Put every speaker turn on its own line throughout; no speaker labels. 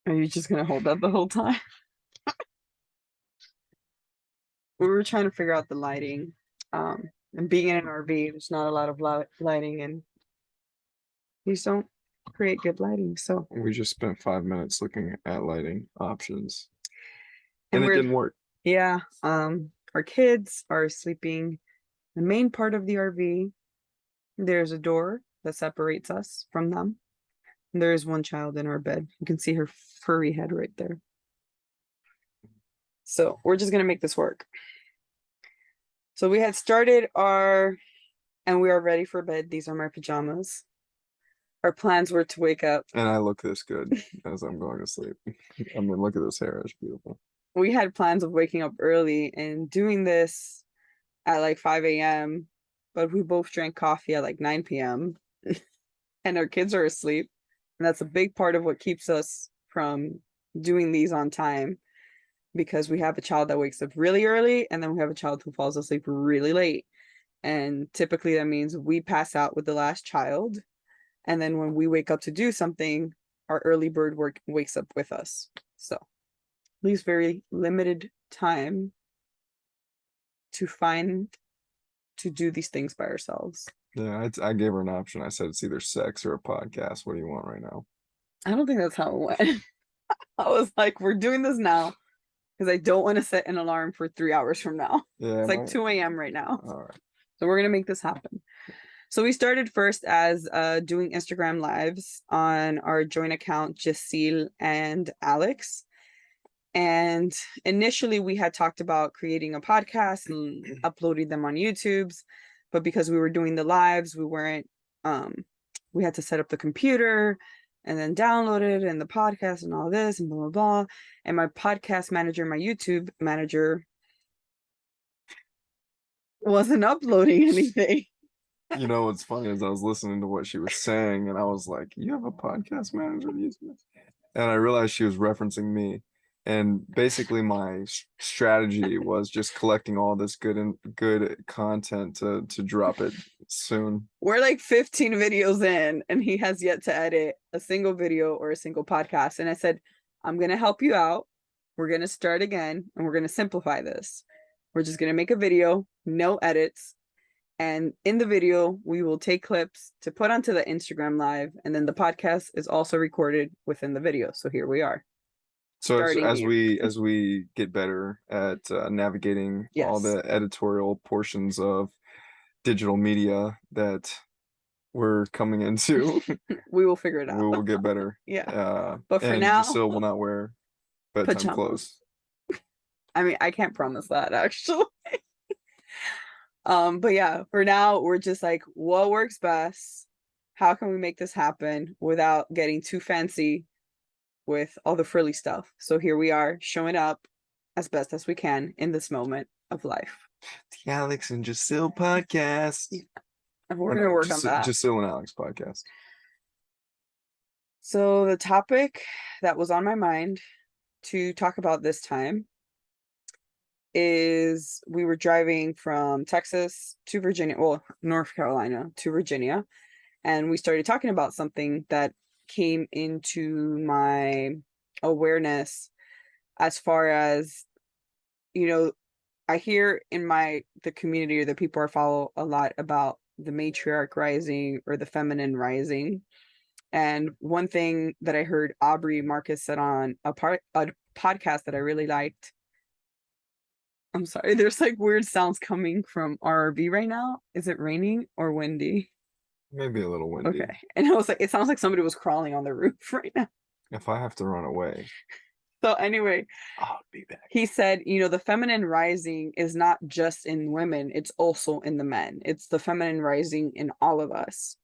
Are you just gonna hold that the whole time? We were trying to figure out the lighting. And being in an RV, there's not a lot of lighting, and these don't create good lighting. So,
We just spent 5 minutes looking at lighting options,
and
and it didn't work.
yeah, our kids are sleeping the main part of the RV. There's a door that separates us from them. And there is one child in our bed. You can see her furry head right there. So we're just gonna make this work. So we had started and we are ready for bed. These are my pajamas. Our plans were to wake up.
And I look this good as I'm going to sleep. I mean, look at this hair. It's beautiful.
We had plans of waking up early and doing this at like 5 a.m., but we both drank coffee at like 9 p.m. and our kids are asleep. And that's a big part of what keeps us from doing these on time, because we have a child that wakes up really early and then we have a child who falls asleep really late. And typically that means we pass out with the last child. And then when we wake up to do something, our early bird wakes up with us. So leaves very limited time to do these things by ourselves.
Yeah, I gave her an option. I said it's either sex or a podcast. What do you want right now?
I don't think that's how it went. I was like, we're doing this now because I don't want to set an alarm for 3 hours from now.
Yeah,
It's like 2 a.m. right now.
All right.
So we're gonna make this happen. So we started first as doing Instagram lives on our joint account, Jacille and Alex. And initially we had talked about creating a podcast and uploading them on YouTube's, but because we were doing the lives, we had to set up the computer and then download it and the podcast and all this and blah, blah, blah. And my podcast manager, my YouTube manager wasn't uploading anything.
You know what's funny is I was listening to what she was saying and I was like, you have a podcast manager? And I realized she was referencing me. And basically my strategy was just collecting all this good content to drop it soon.
We're like 15 videos in and he has yet to edit a single video or a single podcast. And I said, I'm going to help you out. We're going to start again and we're going to simplify this. We're just going to make a video, no edits. And in the video, we will take clips to put onto the Instagram live. And then the podcast is also recorded within the video. So here we are.
So as we get better at navigating all the editorial portions of digital media that we're coming into,
we will figure it out.
We will get better.
Yeah. But for now,
Jacille will not wear bedtime clothes.
I mean, I can't promise that actually. But yeah, for now, we're just like, what works best? How can we make this happen without getting too fancy with all the frilly stuff? So here we are showing up as best as we can in this moment of life.
The Alex and Jacille podcast.
And we're going to work on that.
Jacille and Alex podcast.
So the topic that was on my mind to talk about this time is we were driving from Texas to Virginia, well, North Carolina to Virginia. And we started talking about something that came into my awareness as far as, you know, I hear in the community or the people I follow a lot about the matriarch rising or the feminine rising. And one thing that I heard Aubrey Marcus said on a podcast that I really liked. I'm sorry, there's like weird sounds coming from RV right now. Is it raining or windy?
Maybe a little windy.
Okay. And I was like, it sounds like somebody was crawling on the roof right now.
If I have to run away.
So anyway,
I'll be back.
He said, the feminine rising is not just in women, it's also in the men. It's the feminine rising in all of us.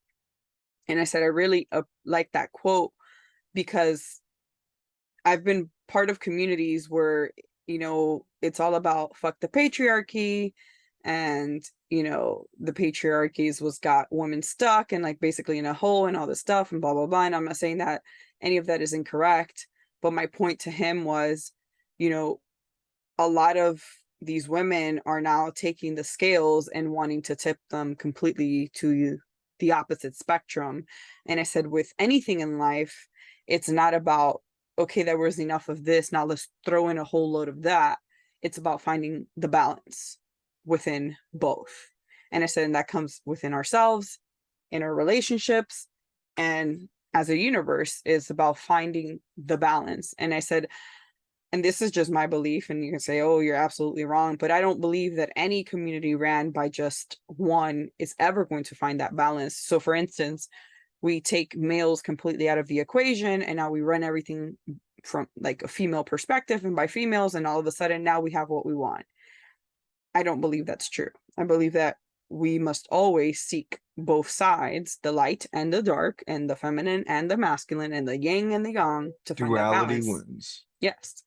And I said, I really like that quote because I've been part of communities where, it's all about fuck the patriarchy and, the patriarchies was got women stuck and like basically in a hole and all this stuff and blah, blah, blah. And I'm not saying that any of that is incorrect, but my point to him was, a lot of these women are now taking the scales and wanting to tip them completely to the opposite spectrum. And I said, with anything in life, it's not about okay, there was enough of this, now let's throw in a whole load of that. It's about finding the balance within both. And I said, and that comes within ourselves, in our relationships, and as a universe, it's about finding the balance. And I said, and this is just my belief, and you can say, oh, you're absolutely wrong, but I don't believe that any community ran by just one is ever going to find that balance. So for instance, we take males completely out of the equation, and now we run everything from like a female perspective and by females, and all of a sudden now we have what we want. I don't believe that's true. I believe that we must always seek both sides, the light and the dark, and the feminine and the masculine, and the yin and the yang, to find that
Duality
balance.
wins.
Yes.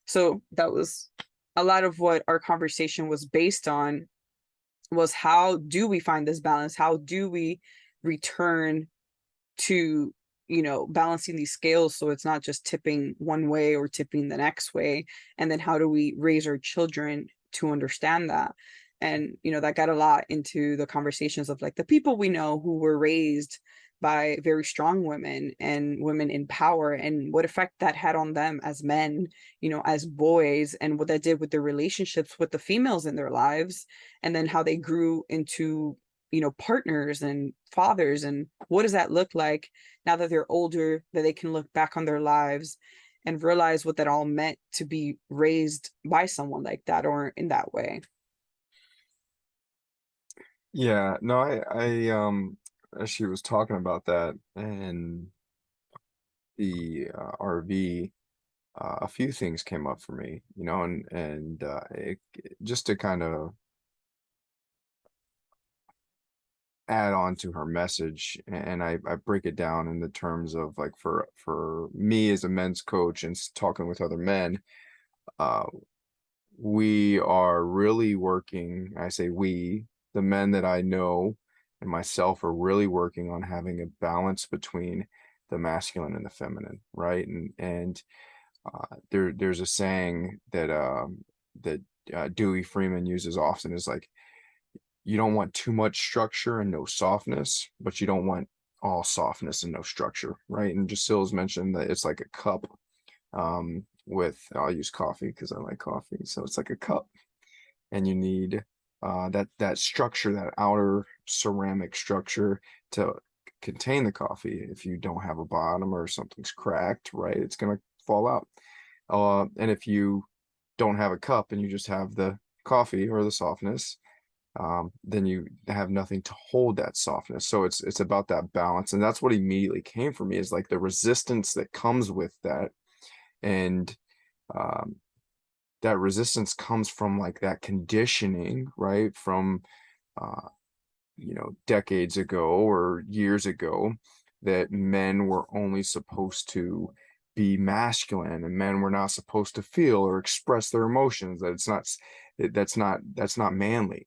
So that was a lot of what our conversation was based on, was how do we find this balance? How do we return to, balancing these scales so it's not just tipping one way or tipping the next way? And then how do we raise our children to understand that? And that got a lot into the conversations of like the people we know who were raised by very strong women and women in power, and what effect that had on them as men, as boys, and what that did with their relationships with the females in their lives, and then how they grew into partners and fathers, and what does that look like now that they're older, that they can look back on their lives and realize what that all meant to be raised by someone like that or in that way.
Yeah, no, as she was talking about that and the RV, a few things came up for me, just to kind of add on to her message, and I break it down in the terms of like for me as a men's coach and talking with other men, uh, we are really working. I say we, the men that I know and myself, are really working on having a balance between the masculine and the feminine, right? There's a saying that Dewey Freeman uses often, is like, you don't want too much structure and no softness, but you don't want all softness and no structure, right? And Jacil's mentioned that it's like a cup, I'll use coffee because I like coffee. So it's like a cup, and you need that structure, that outer ceramic structure, to contain the coffee. If you don't have a bottom or something's cracked, right, it's gonna fall out. And if you don't have a cup and you just have the coffee or the softness, then you have nothing to hold that softness. So it's about that balance, and that's what immediately came for me, is like the resistance that comes with that. And um, that resistance comes from like that conditioning, right, from uh, decades ago or years ago, that men were only supposed to be masculine and men were not supposed to feel or express their emotions, that that's not manly.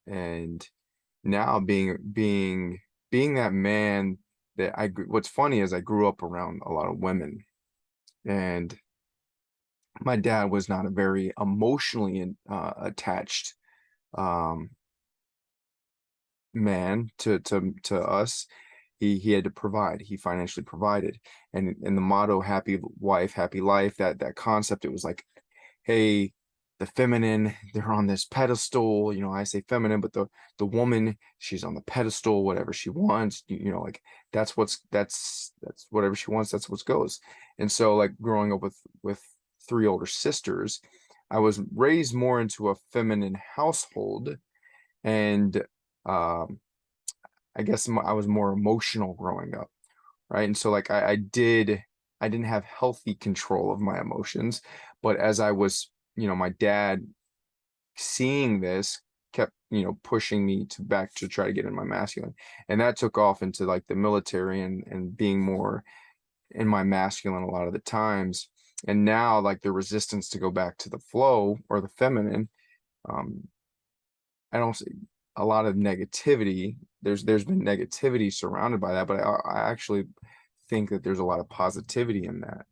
And now being that man, what's funny is I grew up around a lot of women, and my dad was not a very emotionally attached um man to us. He had to provide. He financially provided, and the motto "happy wife, happy life," that concept, it was like, hey, the feminine, they're on this pedestal. I say feminine, but the woman, she's on the pedestal, whatever she wants, like that's whatever she wants, that's what goes. And so, like, growing up with three older sisters, I was raised more into a feminine household. And um I guess I was more emotional growing up, right? And so, like, I didn't have healthy control of my emotions. But as I was, my dad, seeing this, kept, pushing me to try to get in my masculine. And that took off into like the military, and being more in my masculine a lot of the times. And now, like, the resistance to go back to the flow or the feminine, um, I don't see a lot of negativity. There's been negativity surrounded by that, but I actually think that there's a lot of positivity in that,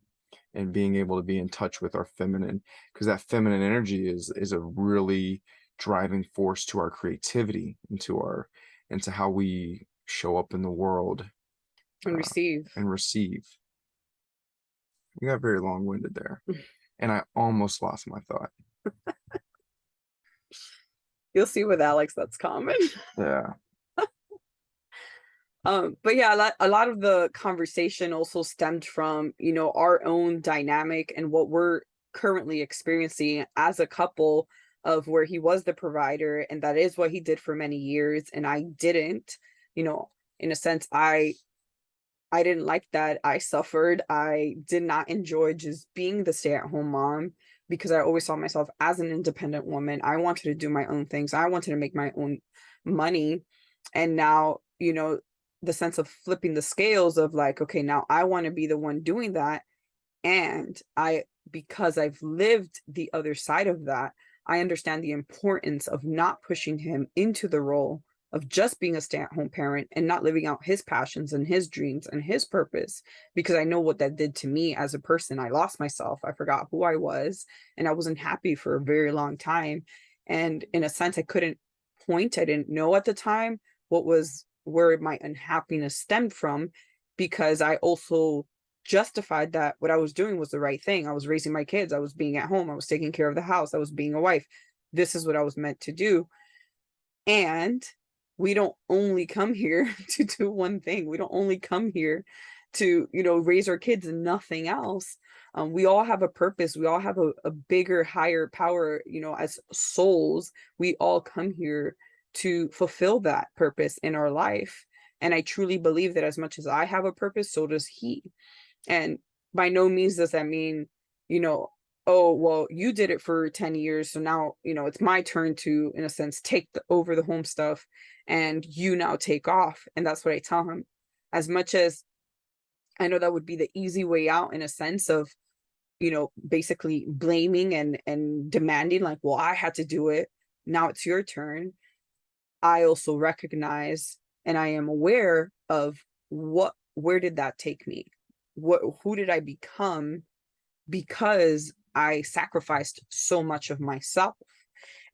and being able to be in touch with our feminine, because that feminine energy is a really driving force to our creativity, into how we show up in the world,
And
uh,
receive.
and receive. You got very long-winded there, and I almost lost my thought.
You'll see with Alex that's common.
Yeah.
But yeah, a lot of the conversation also stemmed from, our own dynamic and what we're currently experiencing as a couple, of where he was the provider and that is what he did for many years and I didn't, you know, in a sense I didn't like that. I suffered. I did not enjoy just being the stay-at-home mom because I always saw myself as an independent woman. I wanted to do my own things. I wanted to make my own money. And now, the sense of flipping the scales of like, okay, now I want to be the one doing that. And because I've lived the other side of that, I understand the importance of not pushing him into the role of just being a stay-at-home parent and not living out his passions and his dreams and his purpose, because I know what that did to me as a person. I lost myself. I forgot who I was, and I wasn't happy for a very long time. And in a sense, I couldn't point. I didn't know at the time where my unhappiness stemmed from, because I also justified that what I was doing was the right thing. I was raising my kids. I was being at home. I was taking care of the house. I was being a wife. This is what I was meant to do. And we don't only come here to do one thing. We don't only come here to, raise our kids and nothing else. We all have a purpose. We all have a bigger, higher power, as souls. We all come here to fulfill that purpose in our life. And I truly believe that as much as I have a purpose, so does he. And by no means does that mean, oh, well, you did it for 10 years. So now, it's my turn to, in a sense, take over the home stuff and you now take off. And that's what I tell him. As much as I know that would be the easy way out, in a sense of, basically blaming and demanding, like, well, I had to do it. Now it's your turn. I also recognize and I am aware of where did that take me? Who did I become because I sacrificed so much of myself?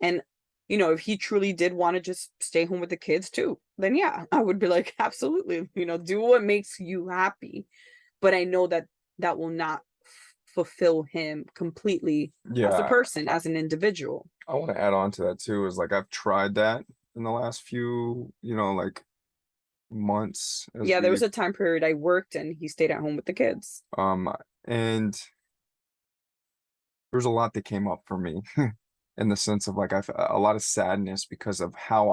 And if he truly did want to just stay home with the kids too, then yeah, I would be like, absolutely, do what makes you happy. But I know that that will not fulfill him completely as a
Yeah.
person, as an individual.
I want to add on to that too, is like I've tried that in the last few, like months as
Yeah, there was
we
a time period I worked and he stayed at home with the kids.
and there's a lot that came up for me in the sense of like I've a lot of sadness because of how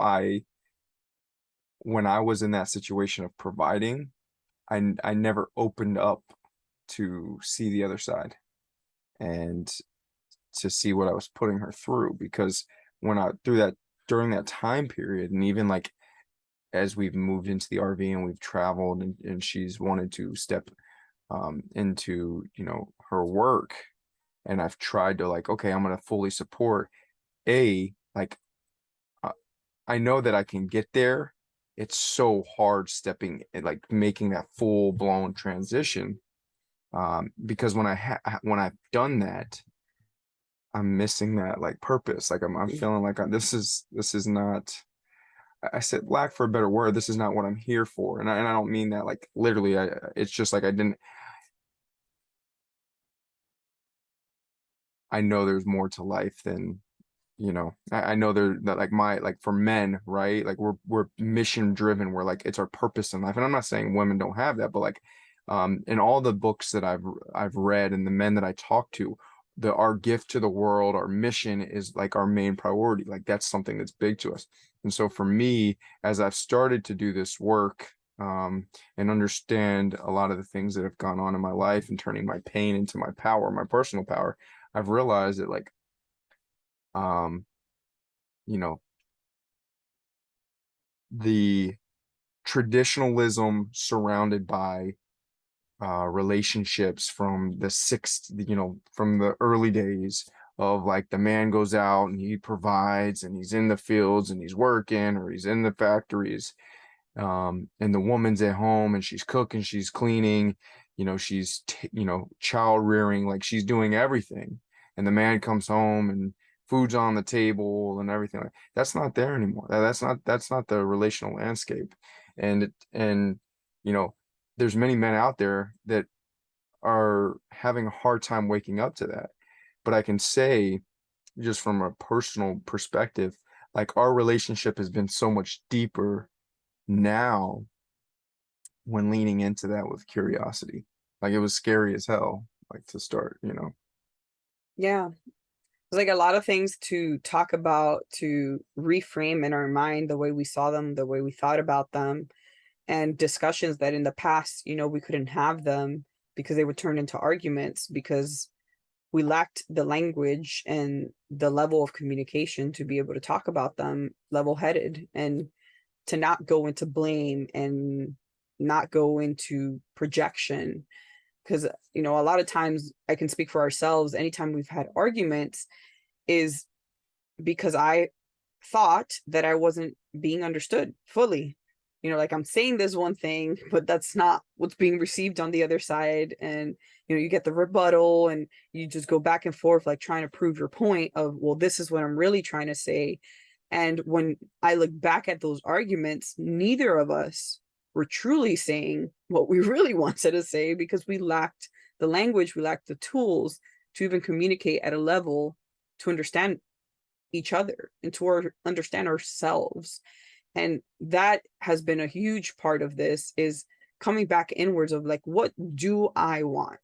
when I was in that situation of providing, I never opened up to see the other side and to see what I was putting her through, because when I through that during that time period, and even like as we've moved into the RV and we've traveled, and she's wanted to step into her work, and I've tried to like, okay, I'm going to fully support like uh, I know that I can get there. It's so hard stepping like making that full blown transition, because when I've done that, I'm missing that like purpose. Like I'm feeling like this is not. I said, lack for a better word, this is not what I'm here for, and I don't mean that like literally. It's just like I know there's more to life than I know that like like for men, right? Like we're mission driven. We're like it's our purpose in life, and I'm not saying women don't have that, but like in all the books that I've read and the men that I talk to, our gift to the world, our mission is like our main priority. Like that's something that's big to us. And so for me, as I've started to do this work, and understand a lot of the things that have gone on in my life and turning my pain into my power, my personal power, I've realized that like um you know the traditionalism surrounded by relationships from from the early days of like the man goes out and he provides and he's in the fields and he's working or he's in the factories, and the woman's at home and she's cooking, she's cleaning, she's child rearing, like she's doing everything, and the man comes home and food's on the table and everything. Like that's not there anymore. That's not the relational landscape. And you know there's many men out there that are having a hard time waking up to that. But I can say, just from a personal perspective, like our relationship has been so much deeper now when leaning into that with curiosity. Like it was scary as hell, like to start, you know.
Yeah. There's like a lot of things to talk about, to reframe in our mind the way we saw them, the way we thought about them, and discussions that in the past, we couldn't have them because they would turn into arguments because we lacked the language and the level of communication to be able to talk about them level-headed and to not go into blame and not go into projection. Because, a lot of times I can speak for ourselves, anytime we've had arguments is because I thought that I wasn't being understood fully. Like I'm saying this one thing, but that's not what's being received on the other side. And, you get the rebuttal and you just go back and forth, like trying to prove your point of, well, this is what I'm really trying to say. And when I look back at those arguments, neither of us were truly saying what we really wanted to say because we lacked the language, we lacked the tools to even communicate at a level to understand each other and to understand ourselves. And that has been a huge part of this is coming back inwards of like, what do I want?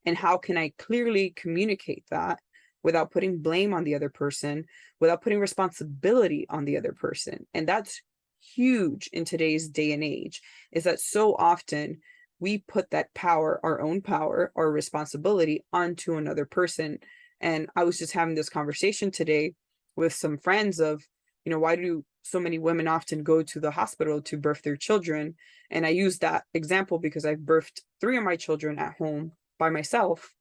And how can I clearly communicate that without putting blame on the other person, without putting responsibility on the other person? And that's huge in today's day and age, is that so often we put that power, our own power, our responsibility onto another person. And I was just having this conversation today with some friends of, why do so many women often go to the hospital to birth their children? And I use that example because I've birthed 3 of my children at home by myself,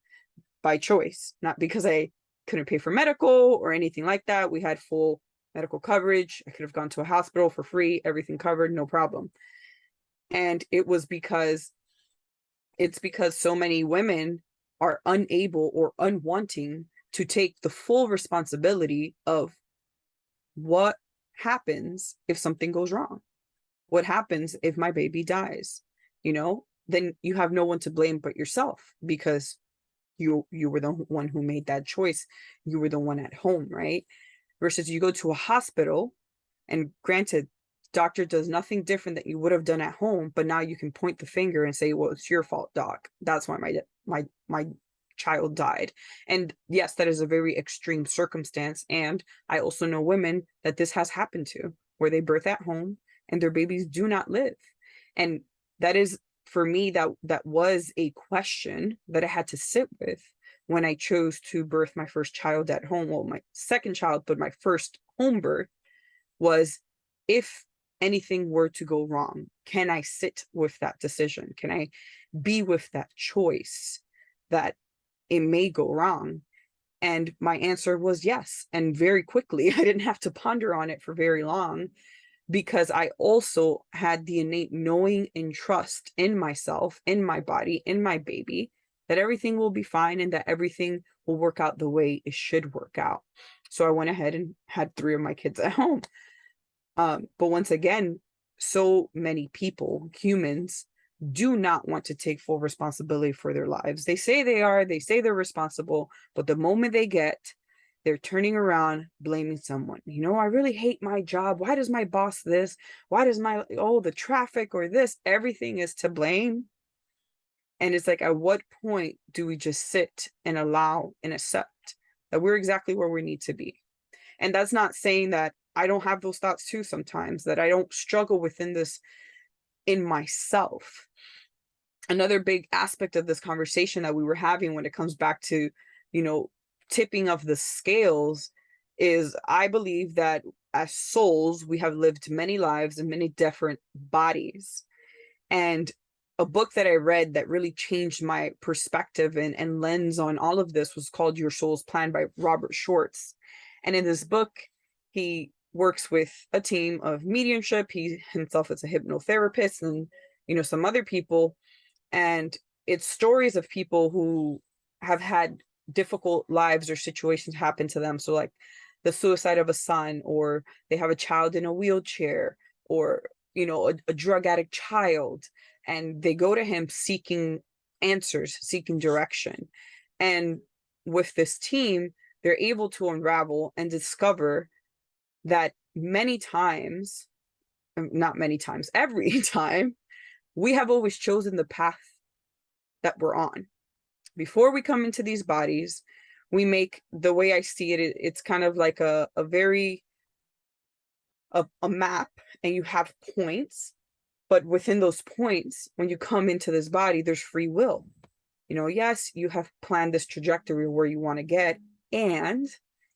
by choice, not because I couldn't pay for medical or anything like that. We had full medical coverage. I could have gone to a hospital for free, everything covered, no problem. And it's because so many women are unable or unwanting to take the full responsibility of what happens if something goes wrong? What happens if my baby dies? Then you have no one to blame but yourself because you were the one who made that choice. You were the one at home, right? Versus you go to a hospital and granted, doctor does nothing different that you would have done at home, but now you can point the finger and say, well, it's your fault, doc. That's why my child died. And yes, that is a very extreme circumstance. And I also know women that this has happened to, where they birth at home and their babies do not live. And that is, for me, that was a question that I had to sit with when I chose to birth my first child at home. Well, my second child, but my first home birth was, if anything were to go wrong, can I sit with that decision? Can I be with that choice that it may go wrong? And my answer was yes. And very quickly, I didn't have to ponder on it for very long because I also had the innate knowing and trust in myself, in my body, in my baby, that everything will be fine and that everything will work out the way it should work out. So I went ahead and had 3 of my kids at home. But once again, so many people, humans, do not want to take full responsibility for their lives. They say they say they're responsible, but the moment they're turning around, blaming someone. I really hate my job. Why does my boss this? Why does the traffic or this? Everything is to blame. And it's like, at what point do we just sit and allow and accept that we're exactly where we need to be? And that's not saying that I don't have those thoughts too sometimes, that I don't struggle within this in myself. Another big aspect of this conversation that we were having when it comes back to, tipping of the scales is, I believe that as souls, we have lived many lives in many different bodies. And a book that I read that really changed my perspective and lens on all of this was called Your Soul's Plan by Robert Schwartz. And in this book, he works with a team of mediumship. He himself is a hypnotherapist and, some other people. And it's stories of people who have had difficult lives or situations happen to them. So like the suicide of a son, or they have a child in a wheelchair, or, a drug addict child, and they go to him seeking answers, seeking direction. And with this team, they're able to unravel and discover that many times, not many times, every time, we have always chosen the path that we're on. Before we come into these bodies, we make, the way I see it, it's kind of like a very a map, and you have points, but within those points, when you come into this body, there's free will. You know, yes, you have planned this trajectory where you want to get, and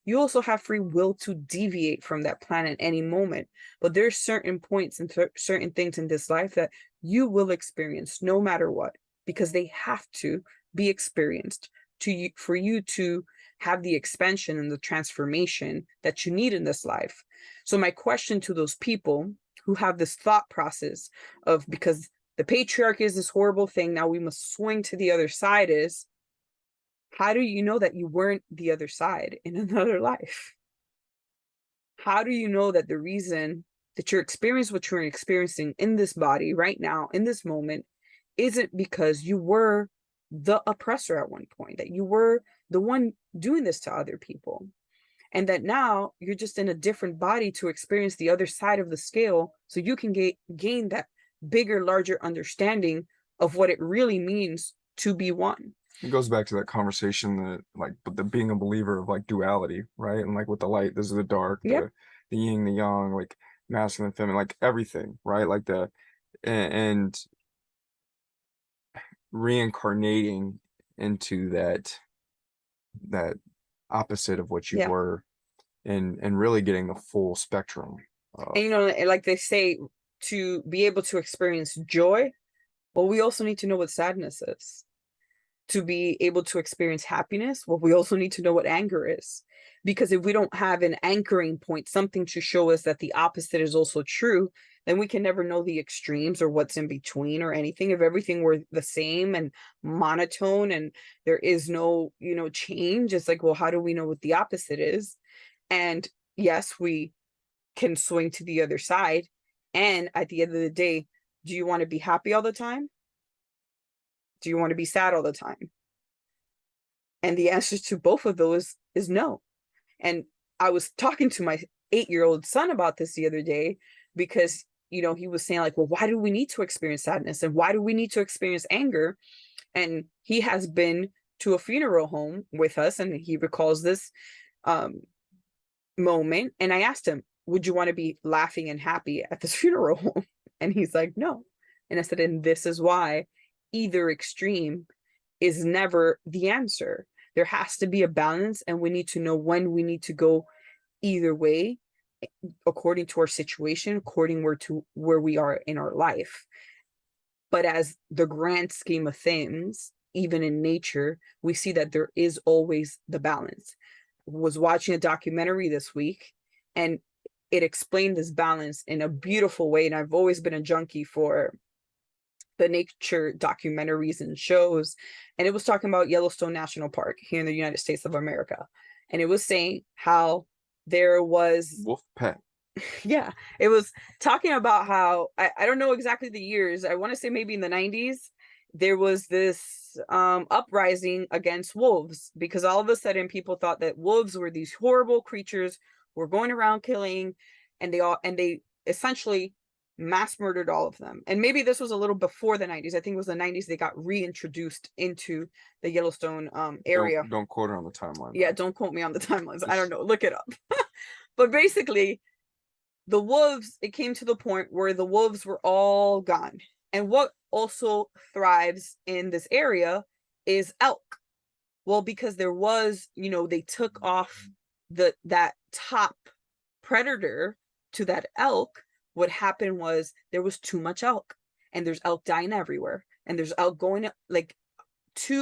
you also have free will to deviate from that plan at any moment. But there's certain points and certain things in this life that you will experience no matter what, because they have to be experienced to you, for you to have the expansion and the transformation that you need in this life. So my question to those people who have this thought process of, because the patriarchy is this horrible thing, now we must swing to the other side, is, how do you know that you weren't the other side in another life? How do you know that the reason that you're experiencing what you're experiencing in this body right now, in this moment, isn't because you were the oppressor at one point, that you were the one doing this to other people, and that now you're just in a different body to experience the other side of the scale, so you can gain that bigger, larger understanding of what it really means to be one.
It goes back to that conversation that, like, the being a believer of like duality, right? And like with the light, this is the dark,
Yep.
the yin, the yang, like masculine, feminine, like everything, right? Like and reincarnating into that opposite of what you
Yeah.
were, and really getting the full spectrum of,
And you know, like they say, to be able to experience joy, well, we also need to know what sadness is. To be able to experience happiness, well, we also need to know what anger is. Because if we don't have an anchoring point, something to show us that the opposite is also true, then we can never know the extremes or what's in between or anything. If everything were the same and monotone and there is no, you know, change, it's like, well, how do we know what the opposite is? And yes, we can swing to the other side. And at the end of the day, do you want to be happy all the time? Do you want to be sad all the time? And the answer to both of those is no. And I was talking to my 8-year-old son about this the other day, because, you know, he was saying like, well, why do we need to experience sadness? And why do we need to experience anger? And he has been to a funeral home with us, and he recalls this um, moment. And I asked him, would you want to be laughing and happy at this funeral home? And he's like, no. And I said, and this is why either extreme is never the answer. There has to be a balance, and we need to know when we need to go either way, according to our situation, according where we are in our life. But as the grand scheme of things, even in nature, we see that there is always the balance. Was watching a documentary this week, and it explained this balance in a beautiful way. And I've always been a junkie for the nature documentaries and shows. And it was talking about Yellowstone National Park here in the United States of America. And it was saying how there was
wolf pet.
yeah, it was talking about how I don't know exactly the years. I want to say maybe in the 90s, there was this uprising against wolves, because all of a sudden people thought that wolves were these horrible creatures, were going around killing, and they essentially mass murdered all of them. And maybe this was a little before the 90s. I think it was the 90s they got reintroduced into the Yellowstone area.
Don't quote her on the timeline.
Yeah, don't quote me on the timelines. I don't know. Look it up. But basically, the wolves, it came to the point where the wolves were all gone. And what also thrives in this area is elk. Well, because there was, you know, they took off that top predator to that elk. What happened was there was too much elk, and there's elk dying everywhere, and there's elk going like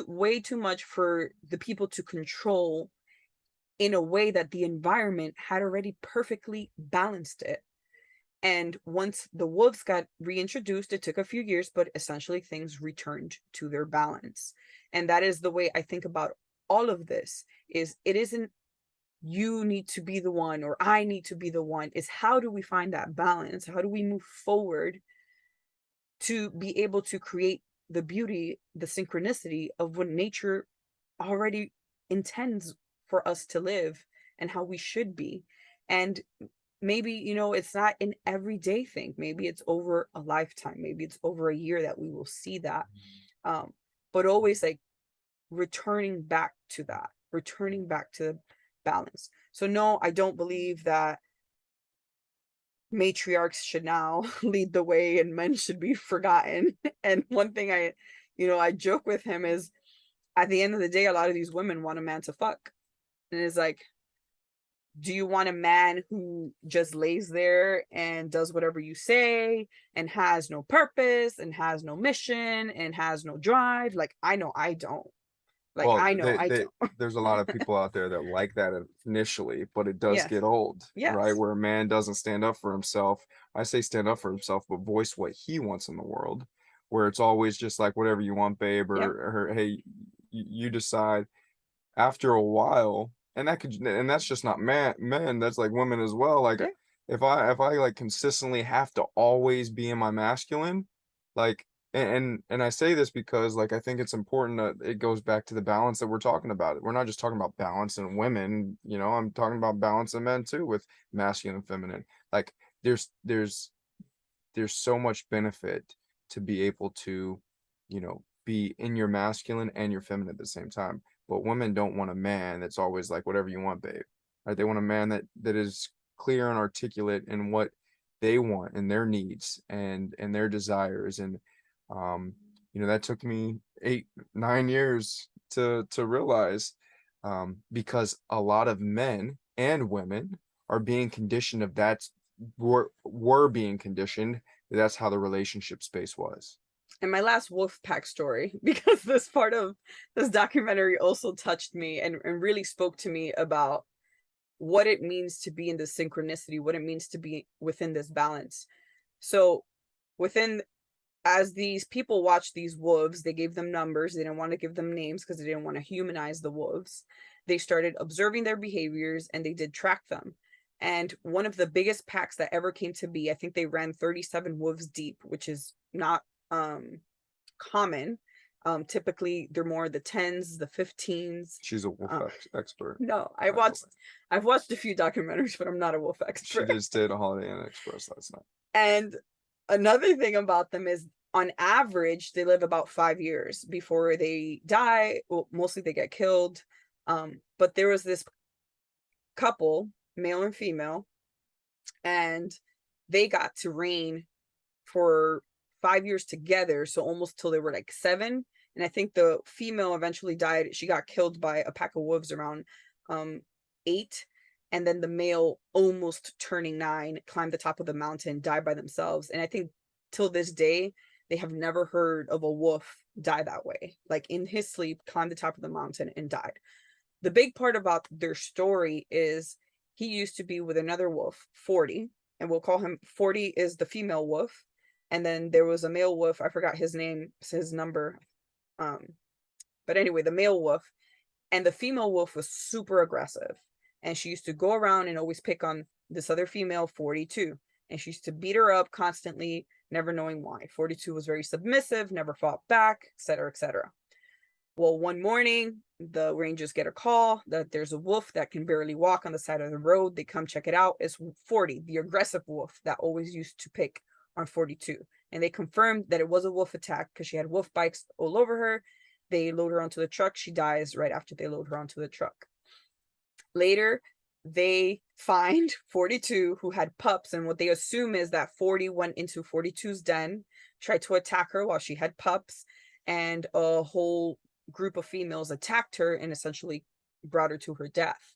way too much for the people to control, in a way that the environment had already perfectly balanced it. And once the wolves got reintroduced, it took a few years, but essentially things returned to their balance. And that is the way I think about all of this. Is it isn't you need to be the one or I need to be the one. Is how do we find that balance? How do we move forward to be able to create the beauty, the synchronicity of what nature already intends for us to live and how we should be. And maybe, it's not an everyday thing. Maybe it's over a lifetime. Maybe it's over a year that we will see that. Um, but always like returning back to balance. So no, I don't believe that matriarchs should now lead the way and men should be forgotten. And one thing I joke with him is, at the end of the day, a lot of these women want a man to fuck. And it's like, do you want a man who just lays there and does whatever you say and has no purpose and has no mission and has no drive? Like, I know I don't. Like,
Well,
I know I
they
don't.
there's a lot of people out there that like that initially, but it does
Yes.
get old, right?
Yes.
Where a man doesn't stand up for himself. I say stand up for himself, but voice what he wants in the world. Where it's always just like whatever you want, babe,
Yep.
or hey, you decide. After a while, and that's just not men, that's like women as well. Like
Yeah.
if I like consistently have to always be in my masculine, like and I say this because like I think it's important that it goes back to the balance that we're talking about. We're not just talking about balance in women, I'm talking about balance in men too, with masculine and feminine. Like there's so much benefit to be able to, be in your masculine and your feminine at the same time. But women don't want a man that's always like whatever you want, babe. Right? They want a man that is clear and articulate in what they want and their needs and their desires. And that took me 8, 9 years to realize, because a lot of men and women are being conditioned of that were being conditioned. That's how the relationship space was.
And my last wolf pack story, because this part of this documentary also touched me and really spoke to me about what it means to be in this synchronicity, what it means to be within this balance. So within as these people watched these wolves, they gave them numbers. They didn't want to give them names because they didn't want to humanize the wolves. They started observing their behaviors and they did track them. And one of the biggest packs that ever came to be, I think they ran 37 wolves deep, which is not common. Typically they're more the 10s, the 15s.
She's a wolf expert.
No, I've watched a few documentaries, but I'm not a wolf
She
expert.
did stay at a Holiday Inn Express last night.
And another thing about them is, on average, they live about 5 years before they die. Well, mostly they get killed. But there was this couple, male and female, and they got to reign for 5 years together. So almost till they were like 7. And I think the female eventually died. She got killed by a pack of wolves around 8. And then the male, almost turning 9, climbed the top of the mountain, died by themselves. And I think till this day, they have never heard of a wolf die that way. Like in his sleep, climbed the top of the mountain and died. The big part about their story is he used to be with another wolf, 40, and we'll call him 40 is the female wolf. And then there was a male wolf, I forgot his name, his number. But anyway, the male wolf, and the female wolf was super aggressive. And she used to go around and always pick on this other female, 42. And she used to beat her up constantly, never knowing why. 42 was very submissive, never fought back, etc., etc. Well, one morning, the rangers get a call that there's a wolf that can barely walk on the side of the road. They come check it out. It's 40, the aggressive wolf that always used to pick on 42. And they confirmed that it was a wolf attack because she had wolf bites all over her. They load her onto the truck. She dies right after they load her onto the truck. Later, they find 42 who had pups, and what they assume is that 40 went into 42's den, tried to attack her while she had pups, and a whole group of females attacked her and essentially brought her to her death.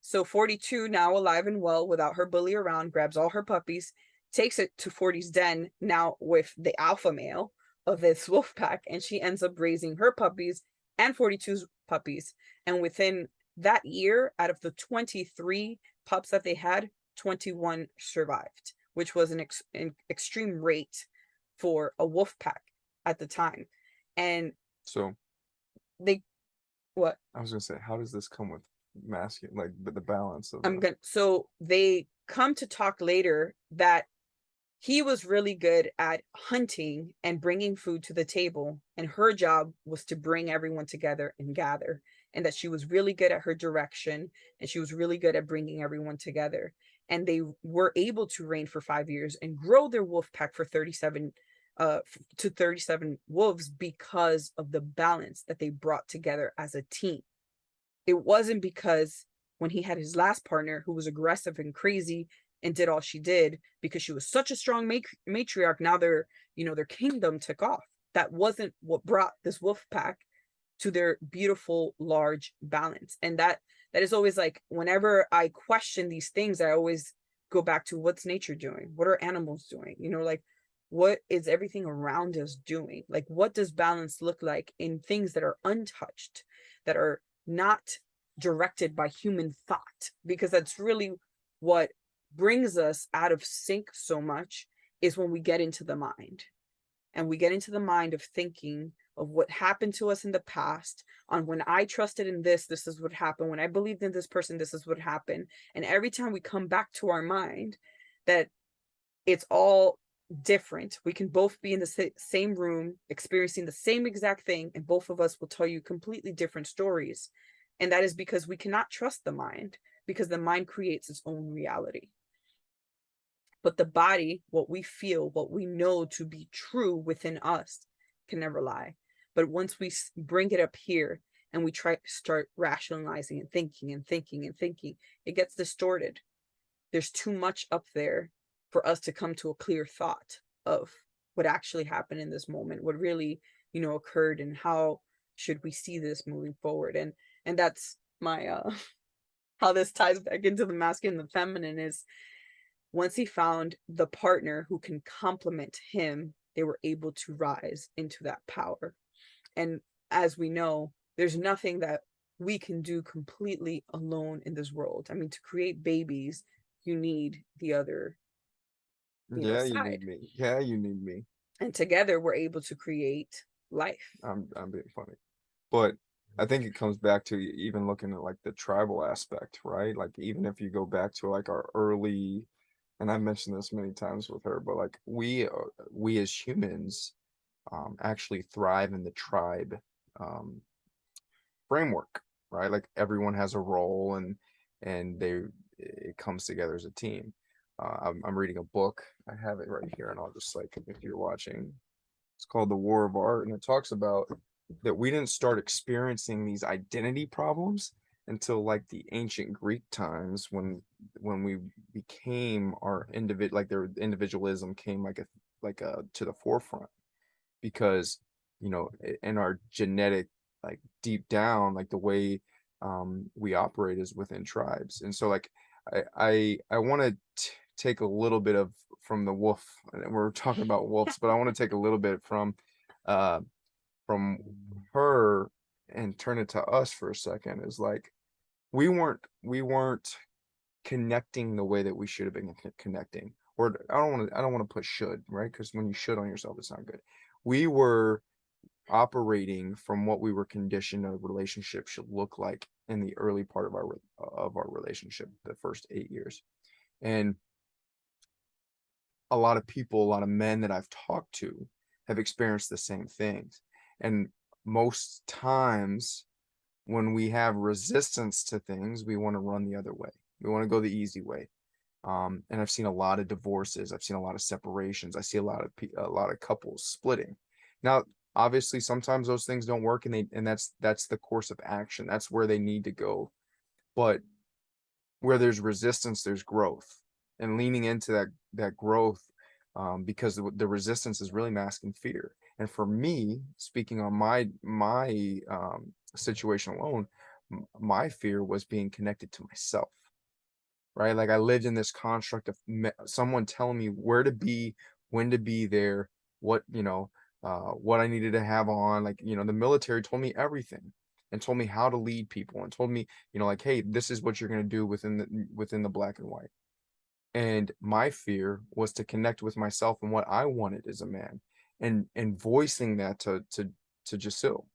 So 42, now alive and well without her bully around, grabs all her puppies, takes it to 40's den, now with the alpha male of this wolf pack, and she ends up raising her puppies and 42's puppies. And within that year, out of the 23 pups that they had, 21 survived, which was an extreme rate for a wolf pack at the time. And
so
what?
I was gonna say, how does this come with masculine, like the balance of
So they come to talk later that he was really good at hunting and bringing food to the table, and her job was to bring everyone together and gather, and that she was really good at her direction, and she was really good at bringing everyone together. And they were able to reign for 5 years and grow their wolf pack for 37 to 37 wolves because of the balance that they brought together as a team. It wasn't because when he had his last partner who was aggressive and crazy and did all she did, because she was such a strong matriarch, now their kingdom took off. That wasn't what brought this wolf pack to their beautiful large balance. And that is always like, whenever I question these things, I always go back to, what's nature doing? What are animals doing? Like, what is everything around us doing? Like, what does balance look like in things that are untouched, that are not directed by human thought? Because that's really what brings us out of sync so much, is when we get into the mind, and we get into the mind of thinking of what happened to us in the past, on when I trusted in this is what happened. When I believed in this person, this is what happened. And every time we come back to our mind that it's all different, we can both be in the same room experiencing the same exact thing, and both of us will tell you completely different stories. And that is because we cannot trust the mind, because the mind creates its own reality. But the body, what we feel, what we know to be true within us, can never lie. But once we bring it up here and we try to start rationalizing and thinking and thinking and thinking, it gets distorted. There's too much up there for us to come to a clear thought of what actually happened in this moment, what really, occurred, and how should we see this moving forward. And that's my how this ties back into the masculine and the feminine is, once he found the partner who can complement him, they were able to rise into that power. And as we know, there's nothing that we can do completely alone in this world. I mean, to create babies, you need the other,
Yeah, you need
side.
me. Yeah, you need me.
And together we're able to create life.
I'm being funny. But I think it comes back to even looking at like the tribal aspect, right? Like even if you go back to like our early, and I've mentioned this many times with her, but like we as humans actually thrive in the tribe um, framework, right? Like everyone has a role, and it comes together as a team. I'm reading a book. I have it right here, and I'll just like, if you're watching, it's called The War of Art, and it talks about that we didn't start experiencing these identity problems until like the ancient Greek times, when we became our individual, like their individualism came like a to the forefront, because in our genetic, like deep down, like the way we operate is within tribes. And so like I want to take a little bit of from the wolf, and we're talking about wolves, but I want to take a little bit uh from her and turn it to us for a second. Is like we weren't connecting the way that we should have been connecting. Or I don't want to put should, right? Because when you should on yourself, it's not good. We were operating from what we were conditioned a relationship should look like in the early part of our relationship, the first 8 years. And a lot of people, a lot of men that I've talked to have experienced the same things. And most times when we have resistance to things, we want to run the other way. We want to go the easy way. And I've seen a lot of divorces. I've seen a lot of separations. I see a lot of couples splitting. Now, obviously, sometimes those things don't work, and that's the course of action. That's where they need to go. But where there's resistance, there's growth, and leaning into that growth, because the resistance is really masking fear. And for me, speaking on my situation alone, my fear was being connected to myself, right? Like I lived in this construct of someone telling me where to be, when to be there, what I needed to have on. Like, the military told me everything, and told me how to lead people, and told me, like, hey, this is what you're going to do within the black and white. And my fear was to connect with myself and what I wanted as a man, and voicing that to Jasil.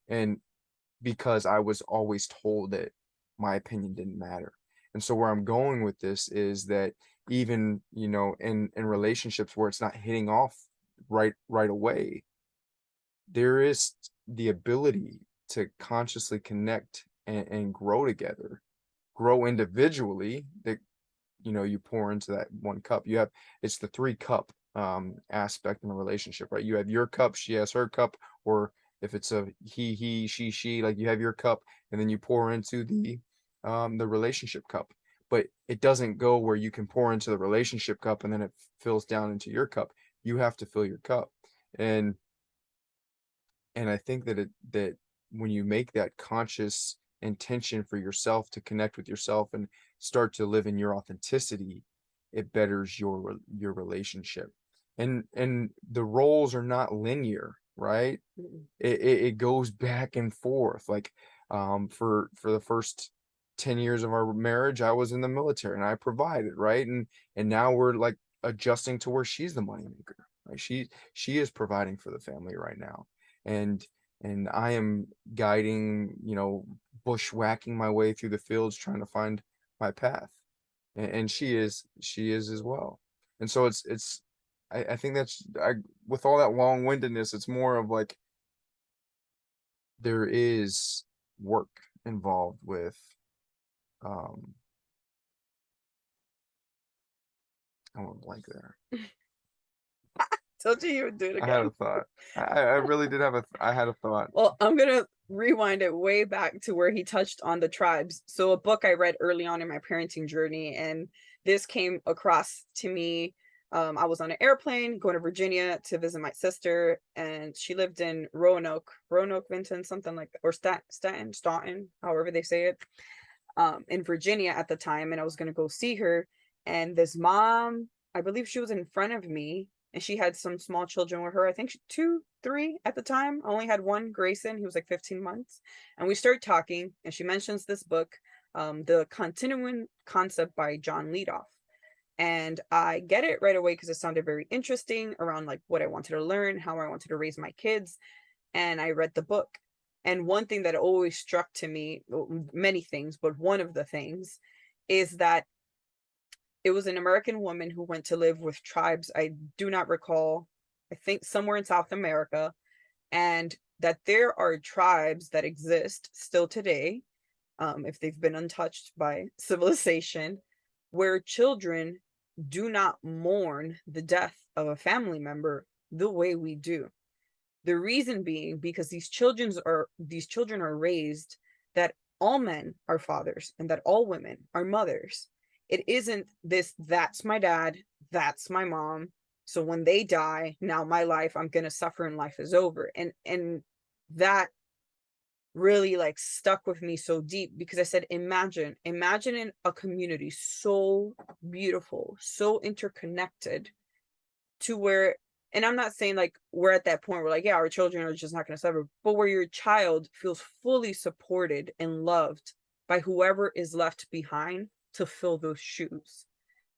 And because I was always told that my opinion didn't matter. And so where I'm going with this is that even, you know, in relationships where it's not hitting off right away, there is the ability to consciously connect and grow together, grow individually. That, you know, you pour into that one cup. You have, it's the three cup aspect in a relationship, right? You have your cup, she has her cup, or if it's a he, she, like you have your cup, and then you pour into the relationship cup. But it doesn't go where you can pour into the relationship cup and then it fills down into your cup. You have to fill your cup. And I think that that when you make that conscious intention for yourself to connect with yourself and start to live in your authenticity, it betters your relationship. And the roles are not linear, right?
Mm-mm.
It goes back and forth. Like for the first 10 years of our marriage, I was in the military and I provided, right? And now we're like adjusting to where she's the money maker, right? She is providing for the family right now. And I am guiding, you know, bushwhacking my way through the fields trying to find my path. And she is as well. And so it's I think that's I with all that long-windedness, it's more of like there is work involved with um I went blank there.
Told you would do it
I had
again.
a thought. I really did have I had a thought.
Well, I'm gonna rewind it way back to where he touched on the tribes. So a book I read early on in my parenting journey, and this came across to me. I was on an airplane going to Virginia to visit my sister, and she lived in Roanoke, Vinton, something like that, or Staunton, however they say it, in Virginia at the time. And I was gonna go see her, and this mom, I believe she was in front of me, and she had some small children with her. I think two, three at the time. I only had one, Grayson. He was like 15 months. And we start talking, and she mentions this book, The Continuum Concept by John Leadoff. And I get it right away because it sounded very interesting around like what I wanted to learn, how I wanted to raise my kids. And I read the book. And one thing that always struck to me, many things, but one of the things is that it was an American woman who went to live with tribes. I do not recall, I think somewhere in South America, and that there are tribes that exist still today, if they've been untouched by civilization, where children do not mourn the death of a family member the way we do. The reason being because these children are raised that all men are fathers and that all women are mothers. It isn't this, that's my dad, that's my mom. So when they die, now my life, I'm gonna suffer and life is over. And that really like stuck with me so deep because I said, imagine in a community so beautiful, so interconnected to where, and I'm not saying like we're at that point where like, yeah, our children are just not going to suffer, but where your child feels fully supported and loved by whoever is left behind to fill those shoes.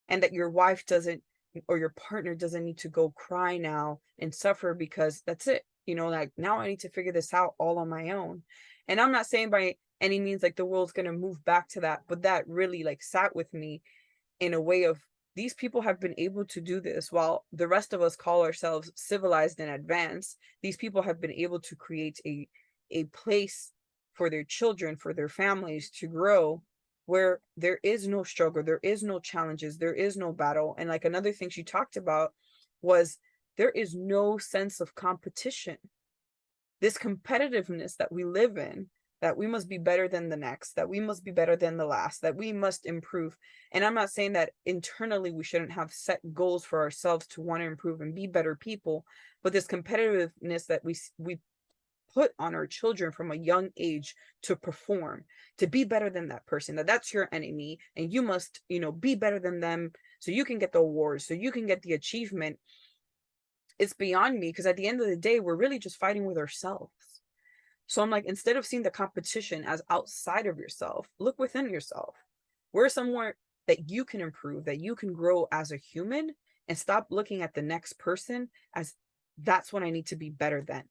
And that your wife doesn't, or your partner doesn't need to go cry now and suffer because that's it. You know, like now I need to figure this out all on my own. And I'm not saying by any means like the world's going to move back to that, but that really like sat with me in a way of these people have been able to do this while the rest of us call ourselves civilized and advanced. These people have been able to create a place for their children, for their families to grow where there is no struggle, there is no challenges, there is no battle. And like another thing she talked about was there is no sense of competition. This competitiveness that we live in, that we must be better than the next, that we must be better than the last, that we must improve. And I'm not saying that internally we shouldn't have set goals for ourselves to want to improve and be better people, but this competitiveness that we put on our children from a young age to perform, to be better than that person, that's your enemy and you must, you know, be better than them so you can get the awards, so you can get the achievement. It's beyond me because at the end of the day, we're really just fighting with ourselves. So I'm like, instead of seeing the competition as outside of yourself, look within yourself. Where's somewhere that you can improve, that you can grow as a human, and stop looking at the next person as that's what I need to be better than.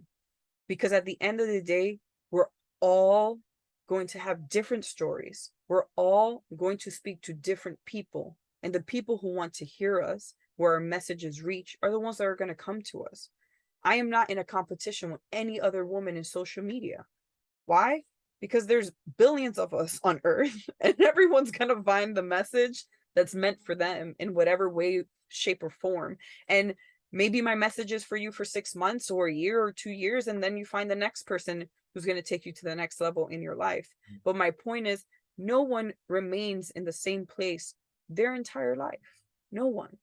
Because at the end of the day, we're all going to have different stories. We're all going to speak to different people. And the people who want to hear us, where our messages reach, are the ones that are going to come to us. I am not in a competition with any other woman in social media. Why? Because there's billions of us on earth, and everyone's going to find the message that's meant for them in whatever way, shape, or form. And maybe my message is for you for 6 months or a year or 2 years, and then you find the next person who's going to take you to the next level in your life. But my point is, no one remains in the same place their entire life. No one.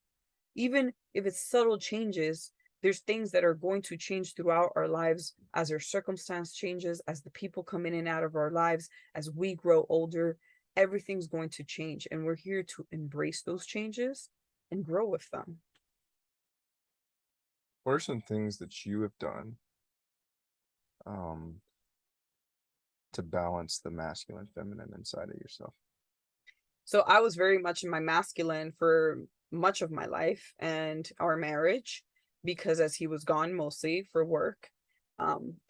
Even if it's subtle changes, there's things that are going to change throughout our lives as our circumstance changes, as the people come in and out of our lives, as we grow older. Everything's going to change, and we're here to embrace those changes and grow with them.
What are some things that you have done um to balance the masculine feminine inside of yourself?
So I was very much in my masculine for much of my life and our marriage, because as he was gone mostly for work,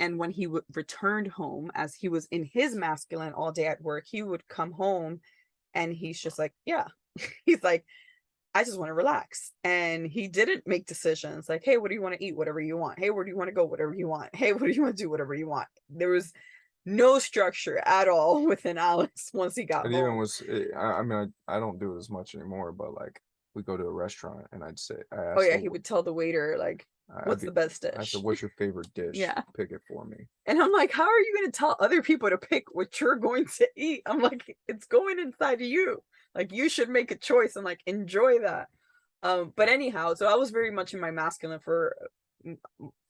and when he returned home, as he was in his masculine all day at work, he would come home and he's just like, yeah, he's like, I just want to relax. And he didn't make decisions like, hey, what do you want to eat? Whatever you want. Hey, where do you want to go? Whatever you want. Hey, what do you want to do? Whatever you want. There was no structure at all within Alex once he got
It even
home.
was, I mean, I don't do it as much anymore, but like we go to a restaurant and I
Oh
asked
yeah,
the,
he would tell the waiter like,
I'd
what's
be,
the best
I said,
dish?
what's your favorite dish?
Yeah.
Pick it for me.
And I'm like, how are you going to tell other people to pick what you're going to eat? I'm like, it's going inside of you. Like you should make a choice and like enjoy that. But anyhow, so I was very much in my masculine for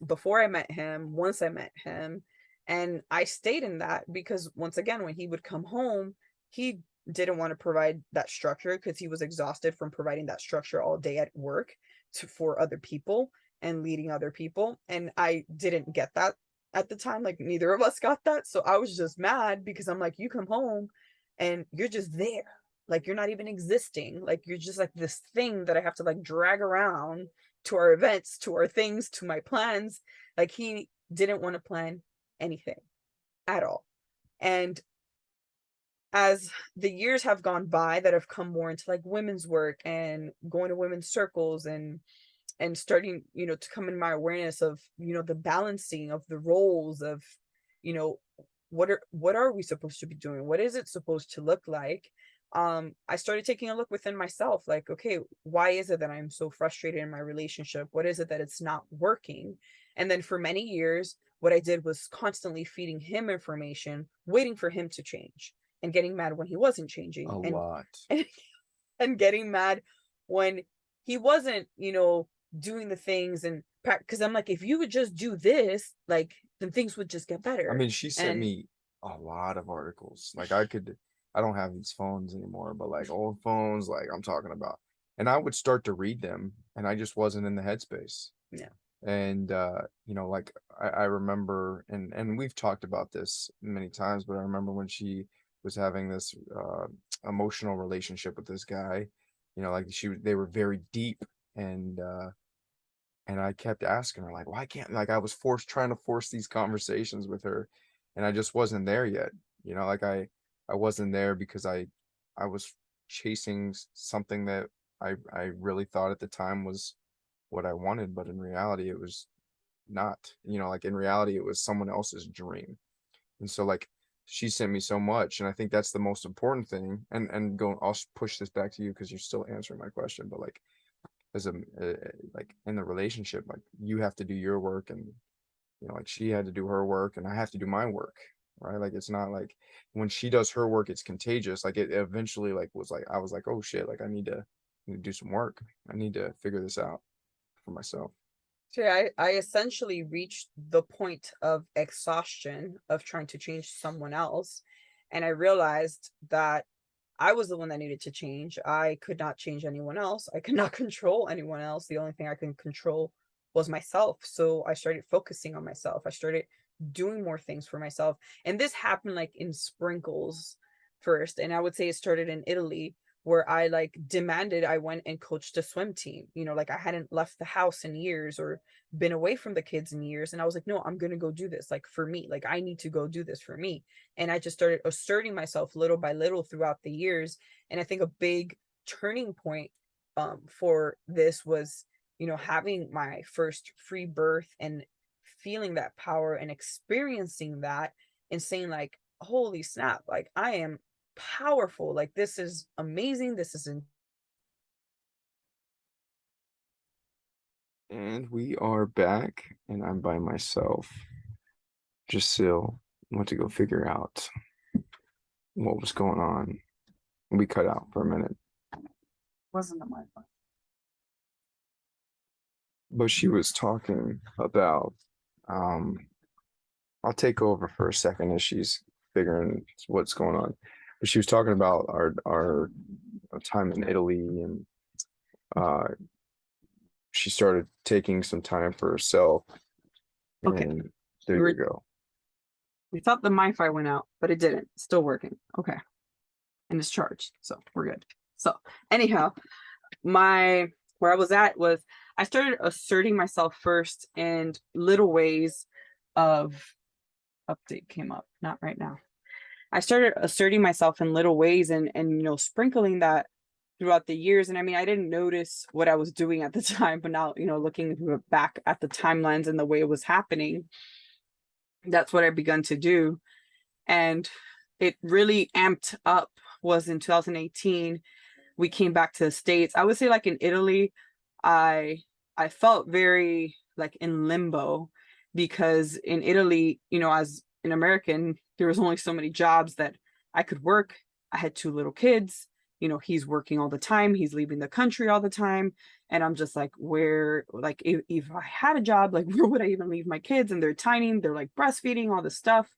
before I met him, once I met him, and I stayed in that because once again, when he would come home, he didn't want to provide that structure because he was exhausted from providing that structure all day at work for other people and leading other people. And I didn't get that at the time. Like neither of us got that. So I was just mad because I'm like, you come home and you're just there. Like you're not even existing. Like you're just like this thing that I have to like drag around to our events, to our things, to my plans. Like he didn't want to plan anything at all. And as the years have gone by that have come more into like women's work and going to women's circles and starting, to come in my awareness of, the balancing of the roles of, you know, what are we supposed to be doing? What is it supposed to look like? I started taking a look within myself, like, okay, why is it that I'm so frustrated in my relationship? What is it that it's not working? And then for many years, what I did was constantly feeding him information, waiting for him to change and getting mad when he wasn't changing
A
and
lot.
and, and getting mad when he wasn't, doing the things and because I'm like, if you would just do this, like then things would just get
I
better.
mean, she sent
And
me a lot of articles. Like I don't have these phones anymore, but like old phones, like I'm talking about. And I would start to read them and I just wasn't in the headspace.
yeah,
And like I remember and we've talked about this many times, but I remember when she was having this emotional relationship with this guy, like they were very deep and I kept asking her like, why can't like I was trying to force these conversations with her and I just wasn't there yet. Like I wasn't there because I was chasing something that I really thought at the time was what I wanted, but in reality it was not. Like in reality it was someone else's dream. And so like she sent me so much and I think that's the most important thing. And go I'll push this back to you because you're still answering my question, but like as a like in the relationship, like you have to do your work and like she had to do her work and I have to do my work, right? Like it's not like when she does her work it's contagious. Like it eventually like was like I was like, oh shit, like I need to do some work. I need to figure this out for myself.
so I essentially reached the point of exhaustion of trying to change someone else, and I realized that I was the one that needed to change. I could not change anyone else. I could not control anyone else. The only thing I can control was myself. So I started focusing on myself. I started doing more things for myself. And this happened like in sprinkles first. And I would say it started in Italy where I like demanded I went and coached a swim team. You know, like I hadn't left the house in years or been away from the kids in years. And I was like, no, I'm going to go do this like for me. Like I need to go do this for me. And I just started asserting myself little by little throughout the years. And I think a big turning point for this was, you know, having my first free birth and feeling that power and experiencing that and saying like, holy snap, like I am powerful. Like this is amazing. This is
And we are back, and I'm by myself. Jasil went to go figure out what was going on. We cut out for a minute,
wasn't my fault.
but she was talking about. I'll take over for a second as she's figuring what's going on. But she was talking about our time in Italy, and uh, she started taking some time for herself.
Okay.
And there you go.
We thought the MiFi went out, but it didn't. It's still working. Okay. And it's charged. So we're good. So anyhow, where I was at was I started asserting myself first in little ways of update came up. Not right now. I started asserting myself in little ways and you know, sprinkling that throughout the years. And I mean, I didn't notice what I was doing at the time, but now, you know, looking back at the timelines and the way it was happening, that's what I begun to do. And it really amped up was in 2018. We came back to the States. I would say like in Italy, I felt very like in limbo because in Italy, you know, as an American, there was only so many jobs that I could work. I had 2 little kids. You know, he's working all the time. He's leaving the country all the time. And I'm just like, where, like, if I had a job, like, where would I even leave my kids? And they're tiny, they're like breastfeeding, all this stuff.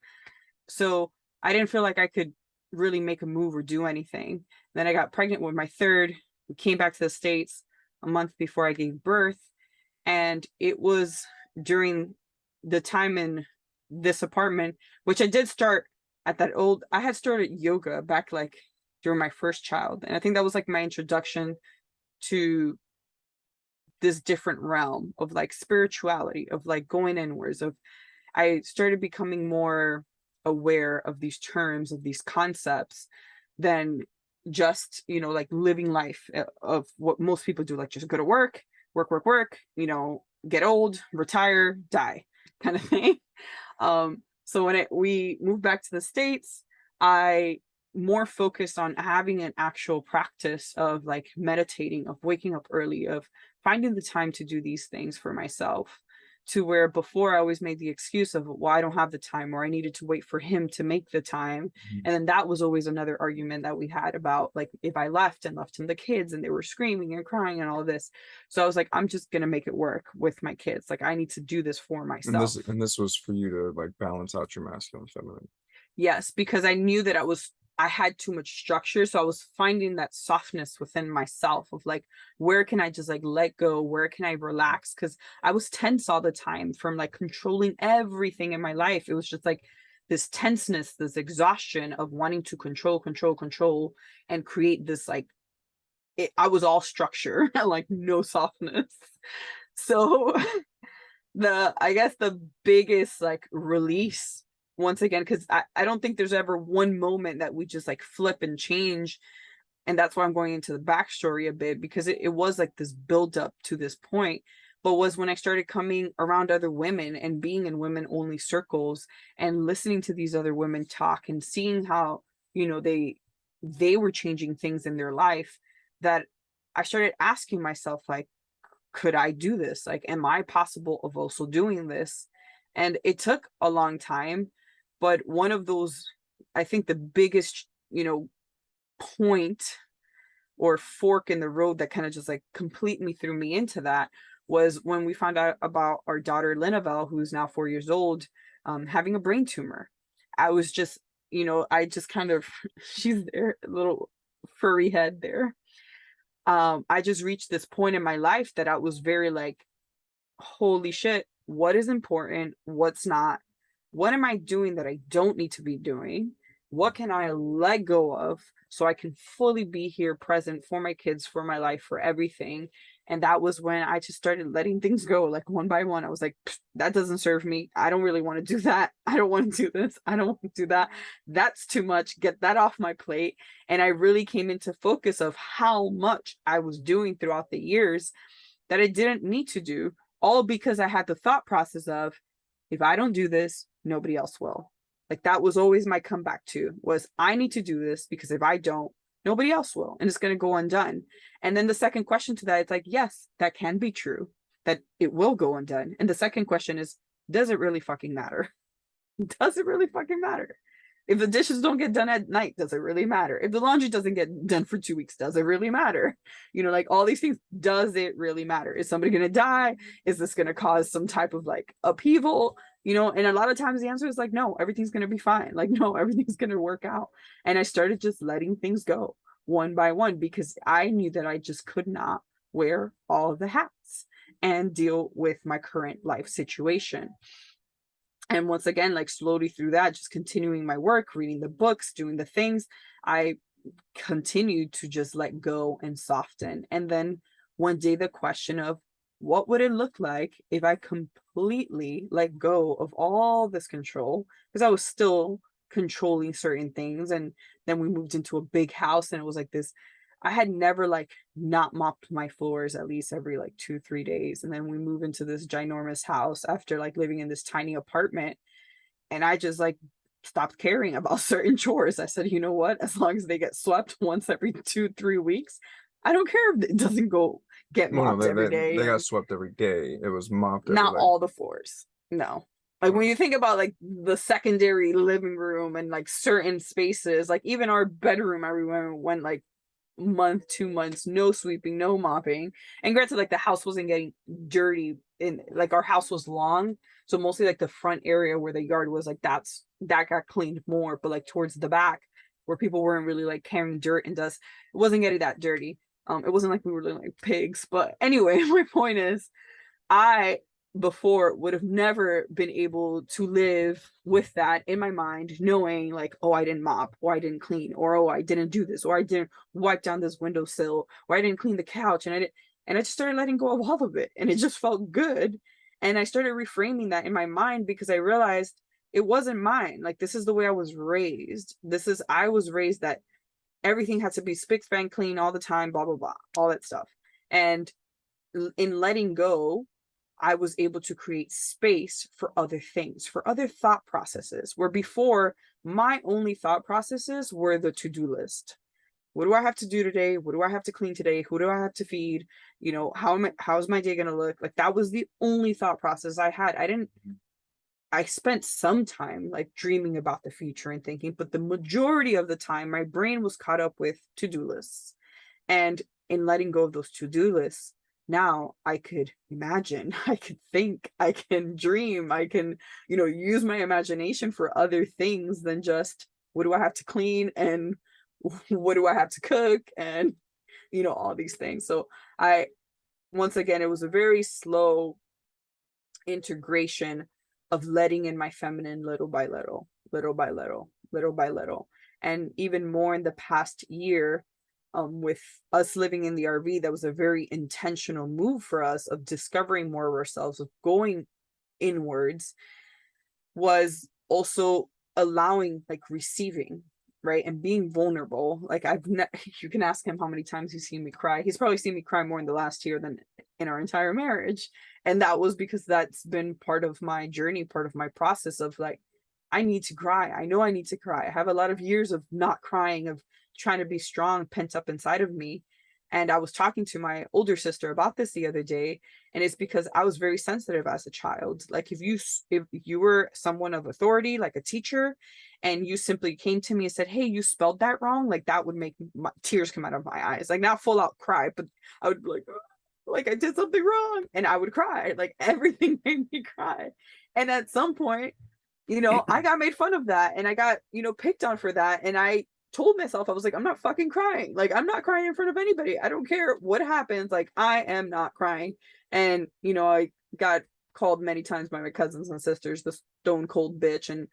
So I didn't feel like I could really make a move or do anything. Then I got pregnant with my third. We came back to the States a month before I gave birth. And it was during the time in this apartment, which I did start at that old, I had started yoga back like during my first child. And I think that was like my introduction to this different realm of like spirituality, of like going inwards, of I started becoming more aware of these terms, of these concepts, than just, you know, like living life of what most people do, like just go to work, work, you know, get old, retire, die kind of thing. So when we moved back to the States, I more focused on having an actual practice of like meditating, of waking up early, of finding the time to do these things for myself, to where before I always made the excuse of, well, I don't have the time, or I needed to wait for him to make the time. And then that was always another argument that we had about like if I left him the kids and they were screaming and crying and all of this. So I was like, I'm just gonna make it work with my kids. Like I need to do this for myself.
And this was for you to like balance out your masculine feminine.
Yes, because I knew that I had too much structure. So I was finding that softness within myself of like, where can I just like let go? Where can I relax? Because I was tense all the time from like controlling everything in my life. It was just like this tenseness, this exhaustion of wanting to control, and create this like, I was all structure, like no softness. So I guess the biggest like release once again, because I don't think there's ever one moment that we just like flip and change. And that's why I'm going into the backstory a bit, because it was like this build up to this point, but was when I started coming around other women and being in women only circles and listening to these other women talk and seeing how, you know, they were changing things in their life, that I started asking myself, like, could I do this? Like, am I possible of also doing this? And it took a long time, but one of those, I think the biggest, you know, point or fork in the road that kind of just like completely threw me into that was when we found out about our daughter Linabelle, who's now 4 years old, having a brain tumor. I was just, you know, I just kind of, she's there, little furry head there. I just reached this point in my life that I was very like, holy shit, what is important? What's not? What am I doing that I don't need to be doing? what can I let go of so I can fully be here present for my kids, for my life, for everything. And that was when I just started letting things go, like one by one. I was like, that doesn't serve me. I don't really want to do that. I don't want to do this. I don't want to do that. That's too much. Get that off my plate. And I really came into focus of how much I was doing throughout the years that I didn't need to do, all because I had the thought process of, if I don't do this, nobody else will. Like that was always my comeback to, was I need to do this because if I don't, nobody else will, and it's going to go undone. And then the second question to that, it's like, yes, that can be true, that it will go undone. And the second question is, does it really fucking matter? Does it really fucking matter? If the dishes don't get done at night, does it really matter? If the laundry doesn't get done for 2 weeks, does it really matter? You know, like all these things, does it really matter? Is somebody going to die? Is this going to cause some type of like upheaval? You know, and a lot of times the answer is like, no, everything's going to be fine. Like, no, everything's going to work out. And I started just letting things go one by one because I knew that I just could not wear all of the hats and deal with my current life situation. And once again, like slowly through that, just continuing my work, reading the books, doing the things, I continued to just let go and soften. And then one day the question of, what would it look like if I completely let go of all this control? Because I was still controlling certain things. And then we moved into a big house, and it was like this, I had never like not mopped my floors at least every like 2, 3 days. And then we move into this ginormous house after like living in this tiny apartment. And I just like stopped caring about certain chores. I said, you know what? As long as they get swept once every 2, 3 weeks, I don't care if it doesn't go get
Well,
mopped
no,
every day.
they got
And
swept every day. It was mopped every
not
like.
all the floors. No. Like when you think about like the secondary living room and like certain spaces, like even our bedroom, I remember when like month, 2 months, no sweeping, no mopping. And granted, like the house wasn't getting dirty, in like our house was long, so mostly like the front area where the yard was, like that got cleaned more, but like towards the back where people weren't really like carrying dirt and dust, it wasn't getting that dirty. It wasn't like we were living like pigs. But anyway, my point is, I before would have never been able to live with that in my mind, knowing like, oh, I didn't mop, or I didn't clean, or oh, I didn't do this, or I didn't wipe down this windowsill, or I didn't clean the couch, and I just started letting go of all of it, and it just felt good. And I started reframing that in my mind because I realized it wasn't mine. Like this is the way I was raised. I was raised that everything had to be spick span clean all the time, blah blah blah, all that stuff. And in letting go, I was able to create space for other things, for other thought processes, where before my only thought processes were the to-do list. What do I have to do today? What do I have to clean today? Who do I have to feed? You know, how's my day going to look? Like that was the only thought process I had. I spent some time like dreaming about the future and thinking, but the majority of the time my brain was caught up with to-do lists. And in letting go of those to-do lists, now I could imagine, I could think, I can dream, I can, you know, use my imagination for other things than just what do I have to clean and what do I have to cook and, you know, all these things. So once again, it was a very slow integration of letting in my feminine little by little, little by little, little by little. And even more in the past year, with us living in the RV, that was a very intentional move for us of discovering more of ourselves, of going inwards, was also allowing like receiving, right? And being vulnerable. Like you can ask him how many times he's seen me cry. He's probably seen me cry more in the last year than in our entire marriage. And that was because that's been part of my journey, part of my process of like, I need to cry. I know I need to cry. I have a lot of years of not crying, of trying to be strong, pent up inside of me. And I was talking to my older sister about this the other day, and it's because I was very sensitive as a child. Like if you were someone of authority, like a teacher, and you simply came to me and said, "Hey, you spelled that wrong," like that would make tears come out of my eyes. Like not full out cry, but I would be like I did something wrong, and I would cry. Like everything made me cry. And at some point, you know, I got made fun of that, and I got, you know, picked on for that, and I told myself, I was like, I'm not fucking crying. Like, I'm not crying in front of anybody. I don't care what happens. Like, I am not crying. And, you know, I got called many times by my cousins and sisters the stone cold bitch. And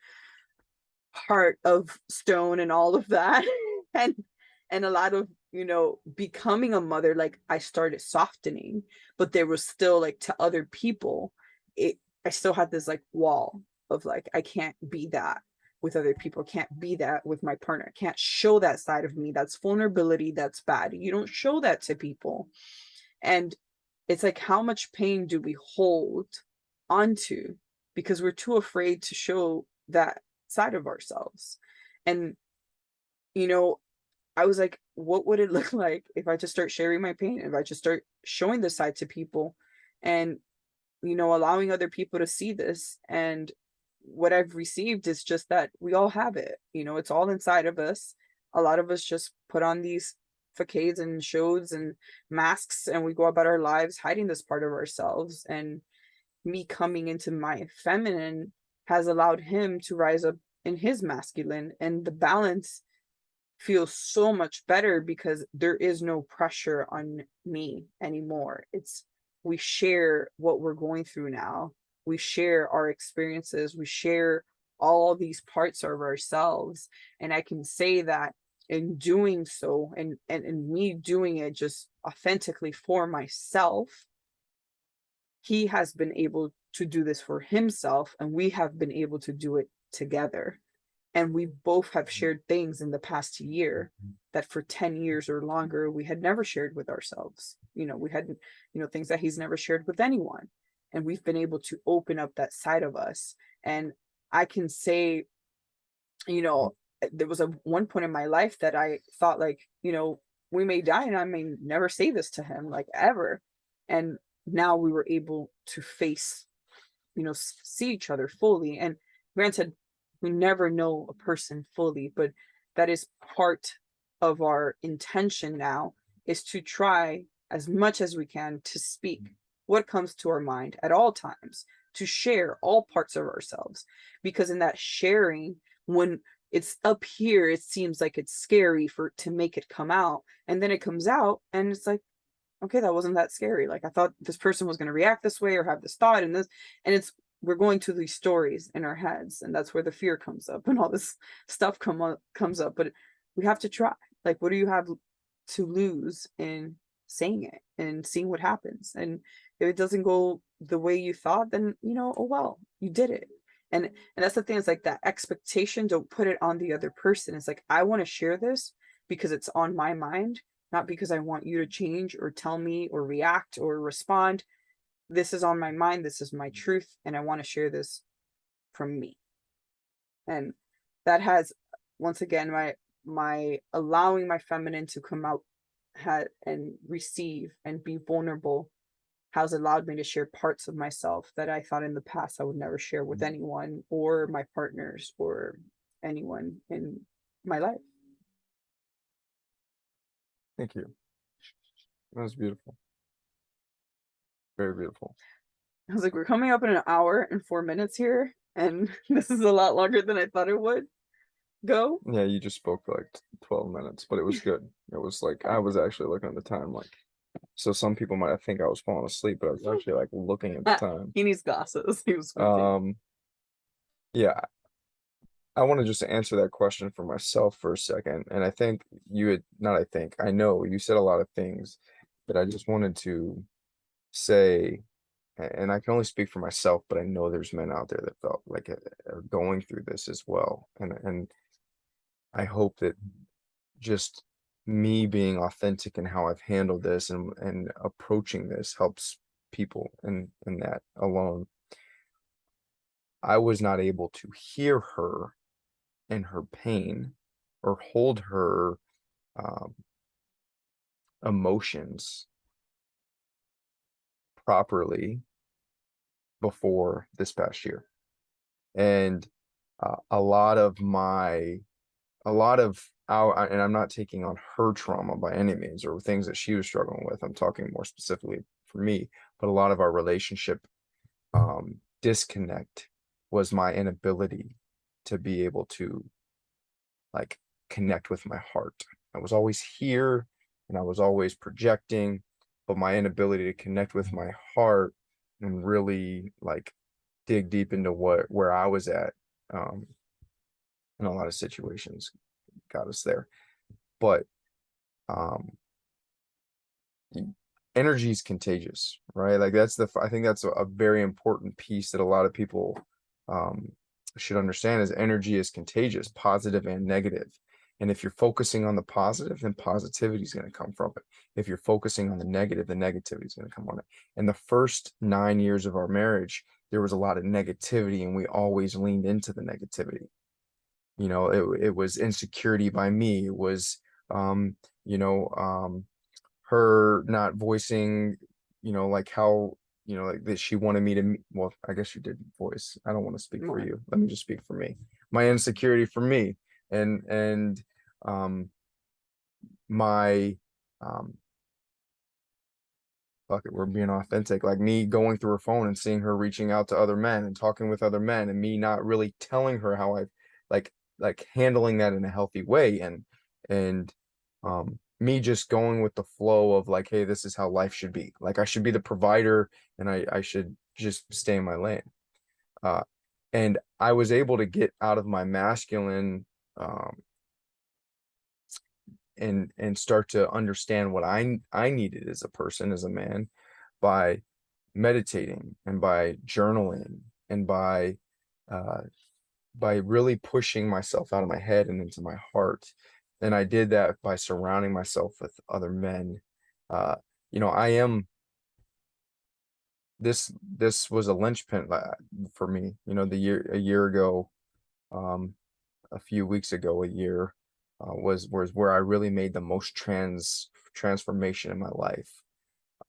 heart of stone and all of that. and and a lot of, becoming a mother, like I started softening, but there was still like to other people, it I still had this like wall of like I can't be that with other people, can't be that with my partner, can't show that side of me. That's vulnerability, that's bad. You don't show that to people. And it's like, how much pain do we hold onto because we're too afraid to show that side of ourselves? And, you know, I was like, what would it look like if I just start sharing my pain, if I just start showing this side to people and, allowing other people to see this? And what I've received is just that we all have it, it's all inside of us. A lot of us just put on these facades and shows and masks, and we go about our lives hiding this part of ourselves. And me coming into my feminine has allowed him to rise up in his masculine, and the balance feels so much better because there is no pressure on me anymore. It's we share what we're going through now. We share our experiences. We share all these parts of ourselves. And I can say that in doing so, and me doing it just authentically for myself, he has been able to do this for himself, and we have been able to do it together. And we both have shared things in the past year that for 10 years or longer we had never shared with ourselves. We hadn't, things that he's never shared with anyone. And we've been able to open up that side of us. And I can say, there was a one point in my life that I thought like, we may die and I may never say this to him, like, ever. And now we were able to face, see each other fully. And granted, we never know a person fully, but that is part of our intention now, is to try as much as we can to speak what comes to our mind at all times, to share all parts of ourselves. Because in that sharing, when it's up here, it seems like it's scary for to make it come out. And then it comes out and it's like, okay, that wasn't that scary. Like I thought this person was going to react this way or have this thought and this, and it's we're going to these stories in our heads, and that's where the fear comes up and all this stuff comes up. But we have to try. Like, what do you have to lose in saying it and seeing what happens? And if it doesn't go the way you thought, then oh well, you did it. And that's the thing, is like that expectation, don't put it on the other person. It's like, I want to share this because it's on my mind, not because I want you to change or tell me or react or respond. This is on my mind. This is my truth. And I want to share this from me. And that has, once again, my allowing my feminine to come out and receive and be vulnerable has allowed me to share parts of myself that I thought in the past I would never share with anyone or my partners or anyone in my life.
Thank you. That was beautiful. Very beautiful.
I was like, we're coming up in an hour and 4 minutes here, and this is a lot longer than I thought it would go.
Yeah, you just spoke for like 12 minutes, but it was good. It was like I was actually looking at the time, like, so some people might think I was falling asleep, but I was actually like looking at the time.
He needs glasses. He was sleeping.
Yeah, I want to just answer that question for myself for a second. And I think you had, not I think, I know you said a lot of things that I just wanted to say, and I can only speak for myself, but I know there's men out there that felt like are going through this as well. And I hope that just me being authentic in how I've handled this and approaching this helps people in that alone. I was not able to hear her in her pain or hold her um, emotions properly before this past year. And a lot of our, and I'm not taking on her trauma by any means or things that she was struggling with. I'm talking more specifically for me, but a lot of our relationship disconnect was my inability to be able to like connect with my heart. I was always here and I was always projecting, but my inability to connect with my heart and really like dig deep into where I was at in a lot of situations got us there. But um energy is contagious, right? Like I think that's a very important piece that a lot of people um should understand is energy is contagious, positive and negative. And if you're focusing on the positive, then positivity is going to come from it. If you're focusing on the negative, the negativity is going to come on it. In the first 9 years of our marriage, there was a lot of negativity, and we always leaned into the negativity. You know, it was insecurity by me. It was um, you know, her not voicing, like how, like that she wanted me to well, I guess you did voice. I don't want to speak for
Right.
you. Let me just speak for me. My insecurity for me, and um my um fuck it, we're being authentic. Like me going through her phone and seeing her reaching out to other men and talking with other men, and me not really telling her how I like handling that in a healthy way, and me just going with the flow of like, hey, this is how life should be. Like I should be the provider, and I should just stay in my lane. Uh, and I was able to get out of my masculine and start to understand what I needed as a person, as a man, by meditating and by journaling and uh, by really pushing myself out of my head and into my heart. And I did that by surrounding myself with other men. Uh, I am this was a linchpin for me. A year ago, um, a few weeks ago, a year was where I really made the most transformation in my life.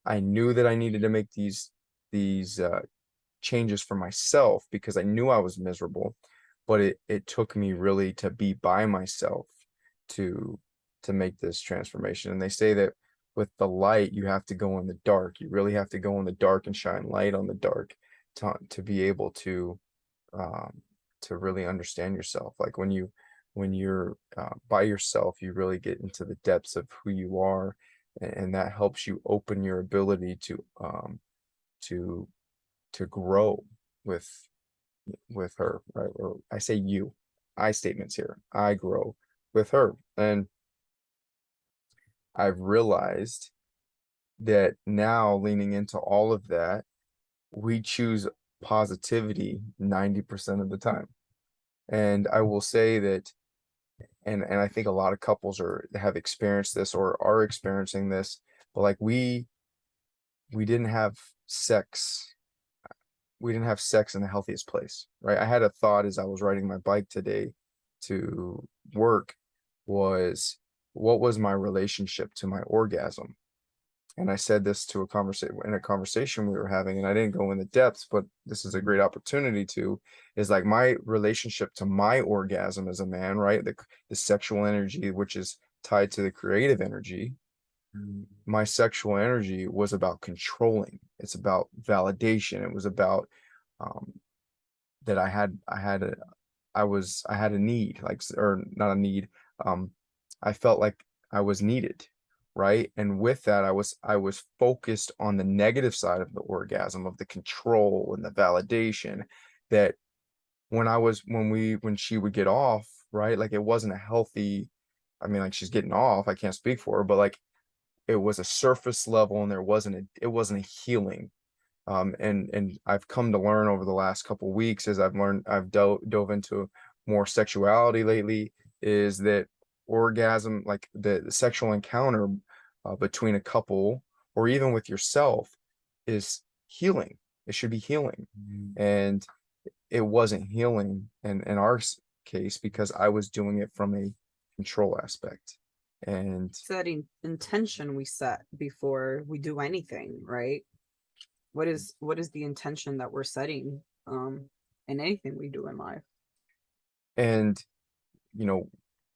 I knew that I needed to make these changes for myself because I knew I was miserable, but it took me really to be by myself to to make this transformation. And they say that with the light, you have to go in the dark. You really have to go in the dark and shine light on the dark to be able um, to really understand yourself. Like when you're by yourself, you really get into the depths of who you are, and that helps you open your ability to to grow with her, right? Or I say you, I statements here. I grow with her, and I've realized that now, leaning into all of that, we choose positivity 90% of the time. And I will say that, and I think a lot of couples have experienced this or are experiencing this, but like we didn't have sex in the healthiest place, right? I had a thought as I was riding my bike today to work, was what was my relationship to my orgasm? And I said this to a conversation we were having, and I didn't go in the depths, but this is a great opportunity is like my relationship to my orgasm as a man, right? The sexual energy, which is tied to the creative energy. My sexual energy was about controlling. It's about validation. It was about um, that I had a need, or not a need. Um, I felt like I was needed, right? And with that, I was focused on the negative side of the orgasm, of the control and the validation. That when she would get off, right? Like it wasn't a healthy. I mean, like she's getting off. I can't speak for her, but like it was a surface level, and it wasn't a healing. And I've come to learn over the last couple of weeks, as I've dove into more sexuality lately, is that orgasm, like the sexual encounter between a couple or even with yourself, is healing. It should be healing. And it wasn't healing in our case because I was doing it from a control aspect. And
Setting intention we set before we do anything, right? What is the intention that we're setting in anything we do in life?
and you know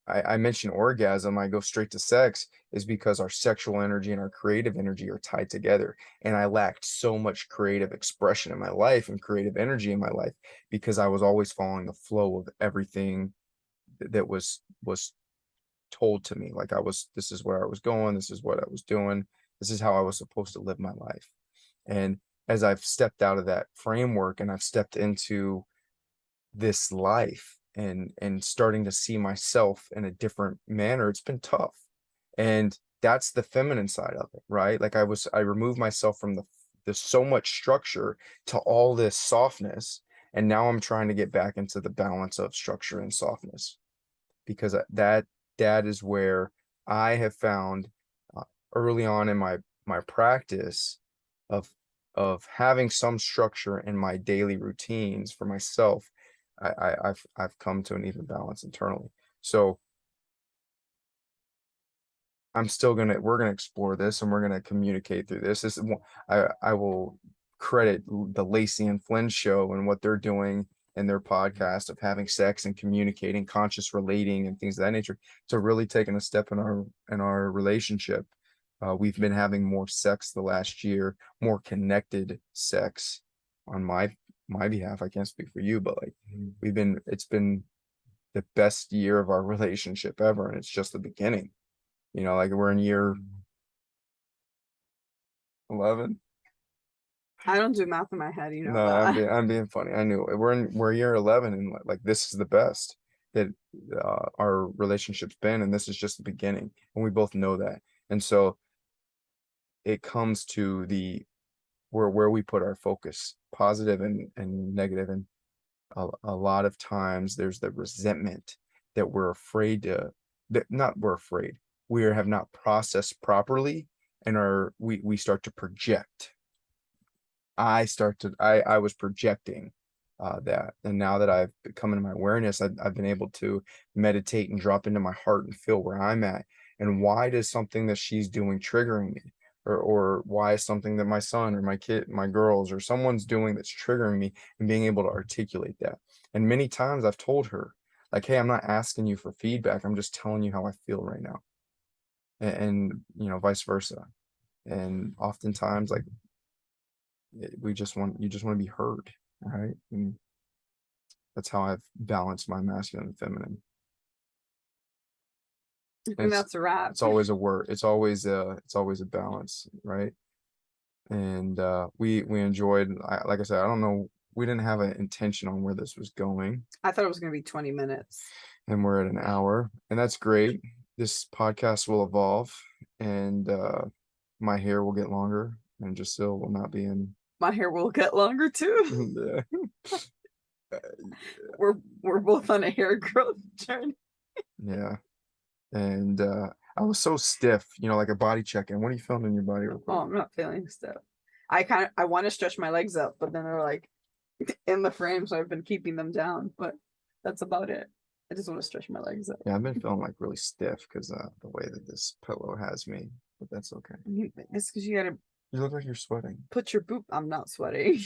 I mention orgasm, I go straight to sex, is because our sexual energy and our creative energy are tied together. And I lacked so much creative expression in my life and creative energy in my life because I was always following the flow of everything that was told to me. Like this is where I was going, this is what I was doing, this is how I was supposed to live my life. And as I've stepped out of that framework and I've stepped into this life,
and starting to see myself in a different manner. It's been tough. And that's the feminine side of it, right? Like I removed myself from there's so much structure to all this softness. And now I'm trying to get back into the balance of structure and softness, because that is where I have found early on in my practice of having some structure in my daily routines for myself. I've come to an even balance internally. So we're gonna explore this, and we're gonna communicate through this. I will credit the Lacey and Flynn show and what they're doing in their podcast of having sex and communicating, conscious relating, and things of that nature, to really taking a step in our relationship. We've been having more sex the last year, more connected sex on my behalf. I can't speak for you, but like it's been the best year of our relationship ever, and it's just the beginning. Like we're in year 11.
I don't do math in my head,
No,
that.
I'm being funny. I knew it. We're year 11, and like this is the best that our relationship's been, and this is just the beginning, and we both know that. And so it comes to where we put our focus, positive and negative, and a lot of times there's the resentment that we're afraid to, that not we're afraid, we have not processed properly, and we start to project. I was projecting that, and now that I've come into my awareness, I've been able to meditate and drop into my heart and feel where I'm at, and why does something that she's doing triggering me, or why is something that my son or my kid, my girls, or someone's doing that's triggering me, and being able to articulate that. And many times I've told her, like, hey, I'm not asking you for feedback, I'm just telling you how I feel right now, and vice versa. And oftentimes, like, you just want to be heard, right? And that's how I've balanced my masculine and feminine.
I think that's a wrap.
It's always a word. It's always a balance, right? And we enjoyed. Like I said, I don't know. We didn't have an intention on where this was going.
I thought it was going to be 20 minutes.
And we're at an hour, and that's great. This podcast will evolve, and my hair will get longer, and Jasil will not be in.
My hair will get longer too.
Yeah.
We're both on a hair growth journey.
Yeah. And I was so stiff, like a body check. And what are you feeling in your body?
Oh, I'm not feeling stiff. I want to stretch my legs up, but then they're like in the frame, so I've been keeping them down. But that's about it. I just want to stretch my legs up.
Yeah, I've been feeling like really stiff because the way that this pillow has me, but that's okay.
It's because you gotta.
You look like you're sweating.
Put your boot. I'm not sweating.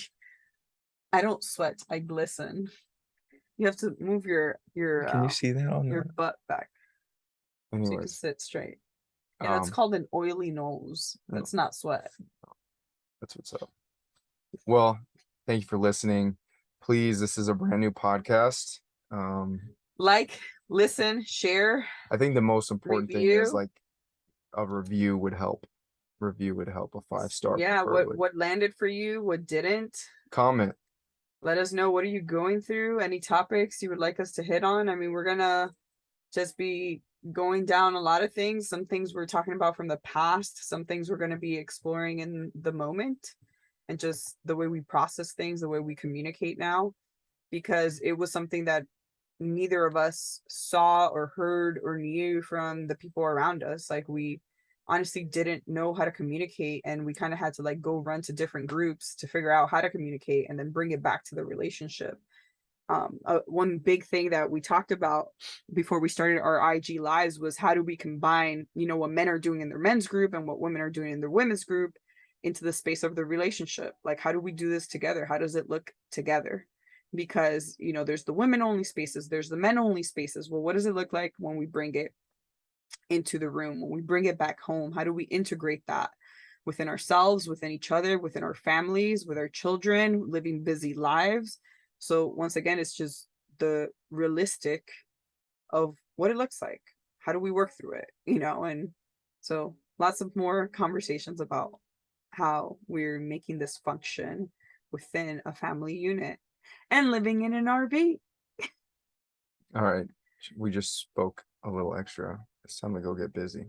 I don't sweat. I glisten. You have to move your
Can you see that on
your butt back?
Anyways.
So you can sit straight. Yeah, that's called an oily nose. That's not sweat.
That's what's up. Well, thank you for listening. Please, this is a brand new podcast.
Like, listen, share.
I think the most important thing is like a review would help. A 5-star.
Yeah, what landed for you, what didn't.
Comment.
Let us know, what are you going through? Any topics you would like us to hit on? I mean, we're gonna just be going down a lot of things. Some things we're talking about from the past, some things we're going to be exploring in the moment, and just the way we process things, the way we communicate now, because it was something that neither of us saw or heard or knew from the people around us. Like, we honestly didn't know how to communicate, and we kind of had to like go run to different groups to figure out how to communicate and then bring it back to the relationship. One big thing that we talked about before we started our IG lives was, how do we combine, what men are doing in their men's group and what women are doing in their women's group into the space of the relationship? Like, how do we do this together? How does it look together? Because, there's the women only spaces, there's the men only spaces. Well, what does it look like when we bring it into the room, when we bring it back home? How do we integrate that within ourselves, within each other, within our families, with our children, living busy lives? So once again, it's just the realistic of what it looks like. How do we work through it? And so lots of more conversations about how we're making this function within a family unit and living in an RV.
All right. We just spoke a little extra. It's time to go get busy.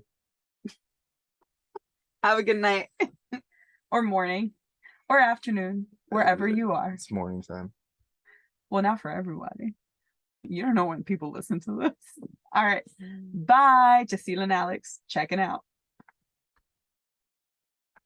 Have a good night. Or morning. Or afternoon. Wherever you are.
It's morning time.
Well, not for everybody. You don't know when people listen to this. All right. Bye. Jaceel and Alex checking out.